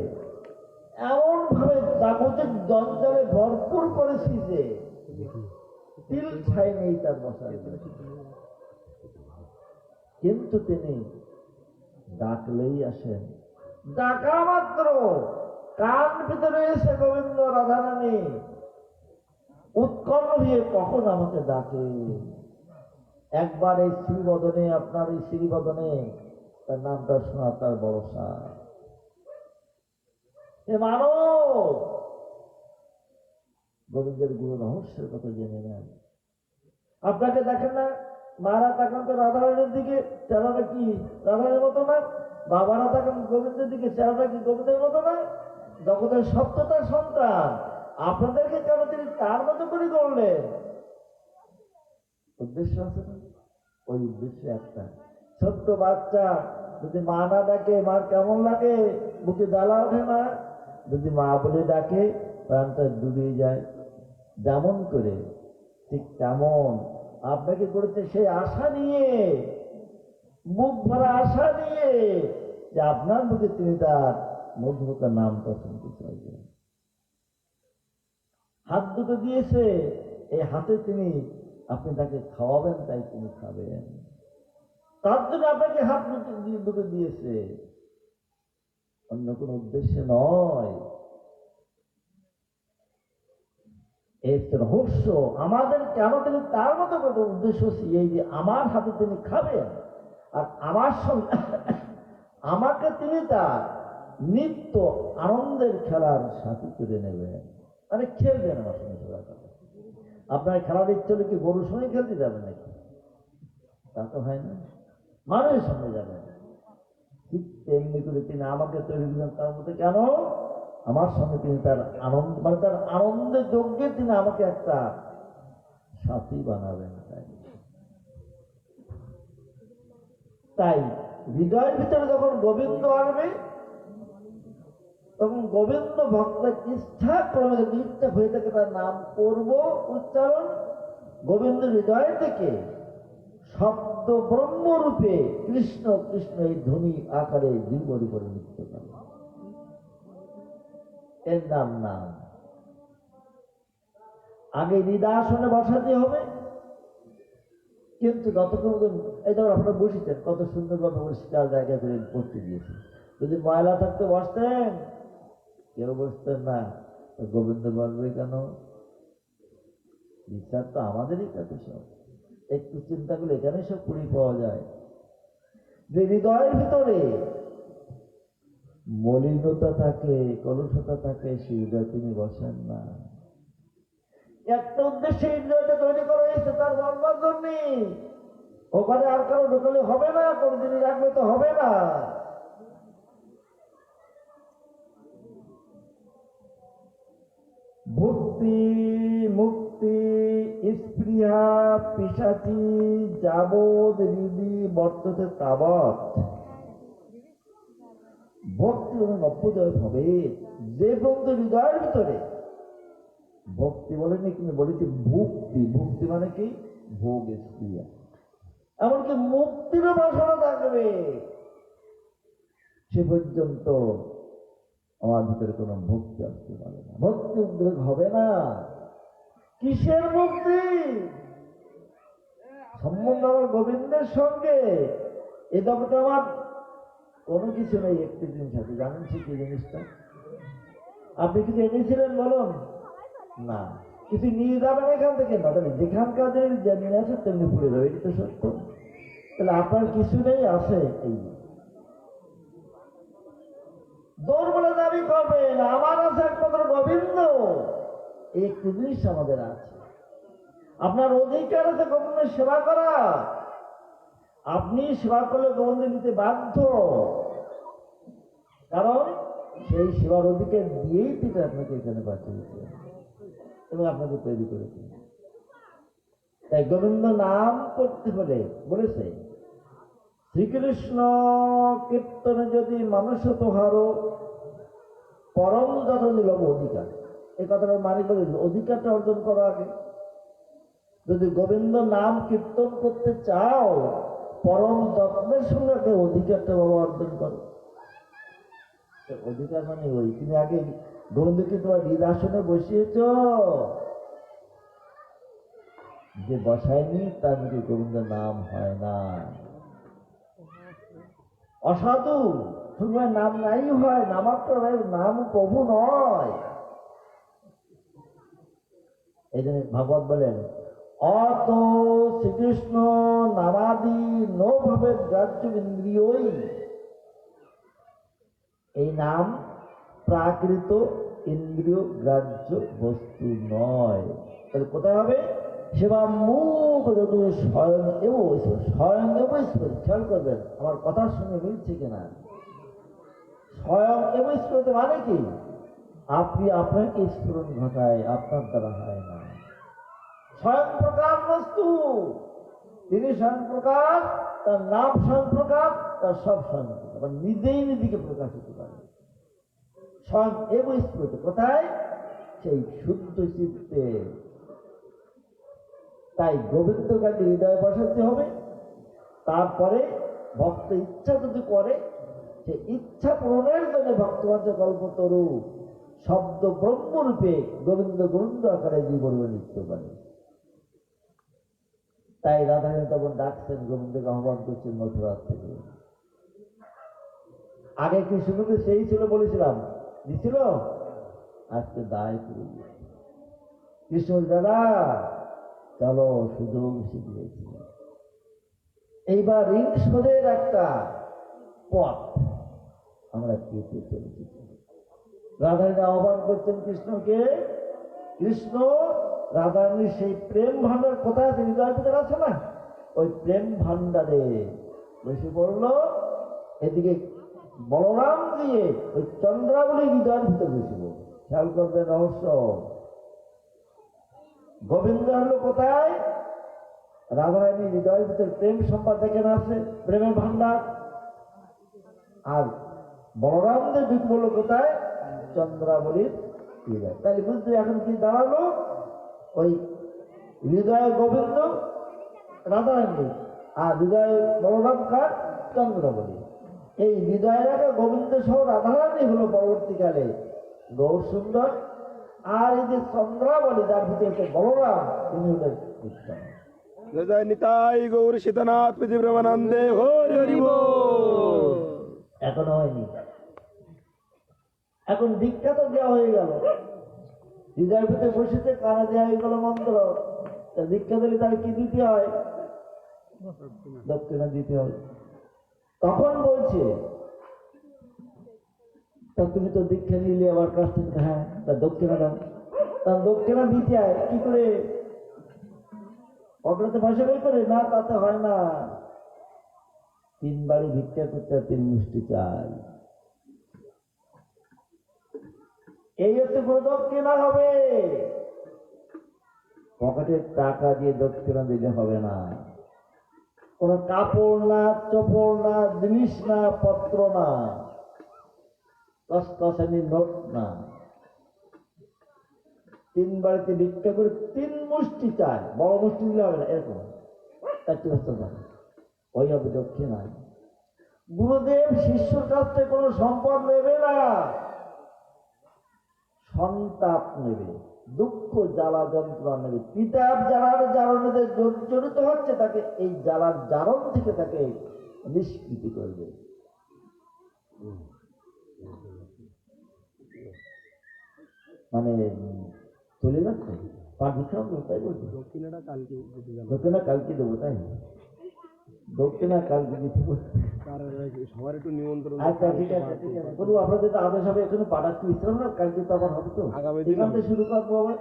এমন ভাবে জাগতিক জঞ্জালে ভরপুর করেছি যে তিল ছাই নেই তার বসার। কিন্তু তিনি ডাকলেই আসেন, ডাকা মাত্র কান ভিতরে এসে গোবিন্দ রাধারানী উৎকণ্ঠ হয়ে কখন আমাকে ডাকে। একবার এই শ্রীবদনে, আপনার এই শ্রীবদনে তার নামটা শোনা তার বড় সার। মানব গোবিন্দের গুরু রহস্যের কথা জেনে নেন। আপনাকে দেখেন না, মারা তাকান তো রাধারানীর দিকে, চেহারাটা কি রাধারানীর মতো না? বাবারা তাকান গোবিন্দের দিকে, চেহারাটা কি গোবিন্দের মতো না? জগতের সত্যতার সন্তান, আপনাদেরকে কেন তিনি তার মতো করে করলেন? উদ্দেশ্য আছে না? ওই উদ্দেশ্য একটা, ছোট্ট বাচ্চা যদি মা না ডাকে মার কেমন লাগে? বুকে জ্বালা ওঠে না? যদি মা বলে ডাকে প্রাণটা ডুবে যায়। যেমন করে ঠিক তেমন আপনাকে করেছে সেই আশা নিয়ে, মুখ ভরা আশা নিয়ে যে আপনার মুখে তিনি তার মধুরতার নামটা শুনতে চাইবেন। হাত দুটো দিয়েছে, এই হাতে তিনি আপনি তাকে খাওয়াবেন, তাই তিনি খাবেন। তার জন্য আপনাকে হাত দুটো দিয়েছে, অন্য কোন উদ্দেশ্যে নয়। এই রহস্য আমাদের কেন তিনি তার মতো কত উদ্দেশ্য এই যে আমার হাতে তিনি খাবেন, আর আমার সঙ্গে আমাকে তিনি তার নিত্য আনন্দের খেলার সাথী করে নেবেন, মানে খেলবেন আমার সঙ্গে খেলার কথা। আপনার খেলার ইচ্ছে হলে কি গরুর সঙ্গে খেলতে যাবেন নাকি? তা তো হয় না, মানুষের সঙ্গে যাবেন। ঠিক তেমনি করে তিনি আমাকে তৈরি করেন তার মধ্যে কেন? আমার সঙ্গে তিনি তার আনন্দ, মানে তার আনন্দের যজ্ঞে তিনি আমাকে একটা সাথী বানাবেন। তাই হৃদয়ের ভিতরে যখন গোবিন্দ আসবে, তখন গোবিন্দ ভক্তের ইচ্ছা ক্রমে যদি ইচ্ছা হয়ে থাকে তার নাম করব উচ্চারণ, গোবিন্দ হৃদয় থেকে শব্দ ব্রহ্মরূপে কৃষ্ণ কৃষ্ণ এই ধ্বনি আকারে জীবনী করে নৃত্য করে, এর নাম নাম। আগে হৃদয়াসনে বসাতে হবে, কিন্তু যতক্ষণ এই ধর আপনারা বসেছেন কত সুন্দরভাবে পরিষ্কার জায়গা করে বসতে দিয়েছে। যদি ময়লা থাকতে বসতেন, কেউ বসতেন না, গোবিন্দ বলবে কেন? বিচার তো আমাদেরই কাছে সব, একটু চিন্তা করলে এখানে সব পুরি পাওয়া যায়। যে হৃদয়ের ভিতরে মলিনতা থাকে, কলুষতা থাকে, সেই হৃদয় তিনি বসেন না। একটা উদ্দেশ্যে হৃদয়টা তৈরি করা হয়েছে তার বলবার জন্য। ওখানে আর কারো ঢোকালে হবে না, কোনদিনই রাখলে তো হবে না। ভক্তি মুক্তি স্পৃহা পিশাচি যাবৎ হৃদি বর্ততে তাবৎ। ভক্তি নব্যোদয় হবে যে পর্যন্ত হৃদয়ের ভিতরে ভক্তি বলেনি, কিন্তু বলেছি ভুক্তি। ভুক্তি মানে কি? ভোগ স্পৃহা, এমনকি মুক্তিরও বাসনা থাকবে, সে পর্যন্ত আমার ভিতরে কোনো ভক্তি আসতে পারে না, ভক্তি উদ্রেক হবে না। কিসের মুক্তি? সম্বন্ধ আমার গোবিন্দের সঙ্গে। এ জগতে আমার কোনো কিছু নেই, একটি জিনিস আছে, জানেন সে কি জিনিসটা? আপনি কিছু এনেছিলেন বলুন না, কিছু নিয়ে যাবেন এখান থেকে না, তাহলে যেখানকার যেমনি আছে তেমনি পড়ে যাবে, এটা তো সত্য। তাহলে আপনার কিছু নেই, আছে এই দৌড় বলে দাবি করবেন আমার আছে একমাত্র গোবিন্দ। এই একটি জিনিস আমাদের আছে। আপনার অধিকার আছে গোবিন্দের সেবা করা, আপনি সেবা করলে গোবিন্দ নিতে বাধ্য, কারণ সেই সেবার অধিকার দিয়েই তিনি আপনাকে এখানে পাঠিয়েছে এবং আপনাকে তৈরি করেছে। তাই গোবিন্দ নাম করতে হলে বলেছে, শ্রীকৃষ্ণ কীর্তনে যদি মানুষ তোহারো পরম যত নিলভ অধিকার, এই কথাটা মানে করে অধিকারটা অর্জন করা আগে। যদি গোবিন্দ নাম কীর্তন করতে চাও, পরম যত্নের সঙ্গে অধিকারটা বাবা অর্জন করো। অধিকার মানে ওই তুমি আগে গোবিন্দকে তোমার হৃদাসনে বসিয়েছ, যে বসায়নি তার নাকি গোবিন্দ নাম হয় না। অসাধু তোমার নাম নাই হয়, নামাত্র নাম প্রভু নয়। এই জন্য ভাগবত বলেন, অত শ্রীকৃষ্ণ নামাদি নো ভাবে গ্রাহ্য ইন্দ্রিয়ই। এই নাম প্রাকৃত ইন্দ্রিয় গ্রাহ্য বস্তু নয়। তাহলে কোথায় হবে? সেবা মুখ স্বয়ং এব ঈশ্বর, স্বয়ং এব ঈশ্বর। খেয়াল করবেন আমার কথার সঙ্গে মিলছে কিনা। স্বয়ং এব ঈশ্বর মানে কি? আপনি আপনাকে স্ফুরণ ঘটায়, আপনার দ্বারা হয় না। স্বয়ং প্রকাশ বস্তু, তিনি স্বয়ং প্রকাশ, তার নাম স্বয়ং প্রকাশ, তার সব স্বয়ং প্রকাশ, নিজেই নিজেকে প্রকাশিত করে। স্বয়ং এব স্ফুরিত কোথায়? সেই শুদ্ধ চিত্তে। তাই গোবিন্দকে হৃদয়ে বসাতে হবে। তারপরে ভক্ত ইচ্ছা যদি করে, সে ইচ্ছা পূরণের জন্য ভক্তবাঞ্চ কল্পতরু শব্দ ব্রহ্মরূপে গোবিন্দ গোবিন্দ আকারে জীবনে নিত্য করে। তাই রাধারানী তখন ডাকছেন, গোবিন্দকে আহ্বান করছেন মথুরার থেকে। আগে কৃষ্ণকে সেই ছিল বলেছিলাম, দিছিল, আজকে দায় করে দিয়েছে। কৃষ্ণ দাদা চলো, সুযোগ শিখিয়েছি, এইবার ঋণ শোধের একটা পথ আমরা কেটে চলেছি। রাধারানী আহ্বান করছেন কৃষ্ণকে। কৃষ্ণ রাধারানীর সেই প্রেম ভান্ডার কোথায় আছে? হৃদয়ের ভিতরে আছে না? ওই প্রেম ভান্ডারে বসে পড়লো। এদিকে বলরাম দিয়ে ওই চন্দ্রাবলী হৃদয়ের ভিতরে বসে পড়ল। খেয়াল করবে রহস্য। গোবিন্দ হলো কোথায়? রাধারানী হৃদয়ের ভিতরে প্রেম সম্পদ দেখেন আছে, প্রেমের ভান্ডার। আর বলরামদের দিক বললো কোথায়? চন্দ্রাবলীর হৃদয়। তাহলে বুঝতে এখন কি দাঁড়ালো? ওই হৃদয় গোবিন্দ রাধারানী, আর হৃদয় বলরাম কার? চন্দ্রাবলী। এই হৃদয়ের আগে গোবিন্দ সহ রাধারানী হলো পরবর্তীকালে গৌর সুন্দর। আর এই যে চন্দ্রাবলী, যার ভিতরে বলরাম, তিনি হলেন কৃষ্ণ। জয় নিতাই গৌর সীতানাথ পৃথিবী ব্রহ্মানন্দে হরি হরি বল। এখনো হয়নি, এখন দীক্ষা তো দেওয়া হয়ে গেল। হৃদয়ের ভিতরে বসেছে, কানে দেওয়া হয়ে গেল মন্ত্র। দীক্ষা দিলে তাহলে কি দিতে হয়? দক্ষিণা দিতে হয়। তখন বলছে, তা তুমি তো দীক্ষা নিলে আমার কাছ থেকে, হ্যাঁ তা দক্ষিণা দাও। তার দক্ষিণা দিতে হয় কি করে? পকেটে পয়সা বের করে না, তাতে হয় না। 3 বাড়ি ভিক্ষা করতে 3 মুষ্টি চাই, এই হচ্ছে দক্ষিণা হবে। পকেটের টাকা দিয়ে দক্ষিণা দিলে হবে না। কোন কাপড় না, চোপড় না, জিনিস না, পত্র না, কসকসানি নোট না। 3 বাড়িতে ভিক্ষা করে 3 মুষ্টি চাই, বড় মুষ্টি দিলে হবে না, এরকম 4টি বস্তা চাই, ওই হবে দক্ষিণা। গুরুদেব শিষ্যর কাছ থেকে কোনো সম্পদ নেবে না, সন্তাপ নেবে, দুঃখ জ্বালা যন্ত্রণা নেবে। পিতাব জ্বালার জারণে জড়িত হচ্ছে, তাকে এই জ্বালার জারণ থেকে তাকে নিষ্কৃতি করবে। মানে চলে যাচ্ছে পাঠ দীক্ষা হবে, তাই বলছি। দক্ষিণাটা কালকে দিতে যাবো। দক্ষিণা কালকে দেবো, তাই দক্ষিণা কালকে দিতে বলছি। সবার একটু নিমন্ত্রণ। আচ্ছা ঠিক আছে ঠিক আছে, বলবো আপনাদের তো আদেশ হবে, এখানে পাঠাচ্ছি ইসলাম না, কালকে তো আবার হবে তো, আগামী দিন এখান থেকে শুরু করবো আবার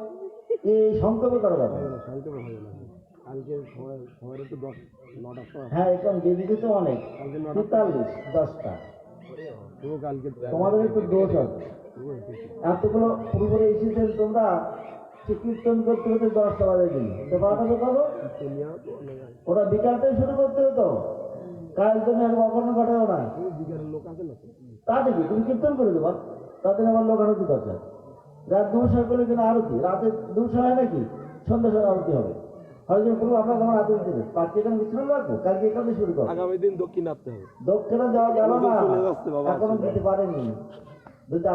এই সংক্ষেপে করা যাবে। সংক্ষেপে হবে না, কালকে সবার একটু 9টার সময়। হ্যাঁ এখন বেদিকে তো অনেক, কালকে 43 10টা, পুরো কালকে তোমাদের একটু দোষ আছে, এতগুলো পূর্বে এসেছেন তোমরা, সে কীর্তন করতে হতে 10টা বাজে দিন, তো 12টা তো করো, ওটা বিকাল থেকে শুরু করতে হতো, কাল তুমি আর কখনো ঘটেও না। বিকারের লোক আছে না, তা দেখি তুমি কীর্তন করে দেবা, তাদের আবার লোক আরতি দরকার, রাত 2 করলে কিনা আরতি, রাতে 2 হয় নাকি, সন্ধ্যা সময় আরতি হবে, হয়তো পুরো আপনার তোমার আরতি দিতে হবে, পার্টি এখানে বিশ্রাম রাখবো, কালকে এখান থেকে শুরু করো। আগামী দিন দক্ষিণ আসতে হবে। দক্ষিণে দেওয়া গেল না, চলে যাচ্ছে বাবা, এখনো দিতে পারেনি, যদি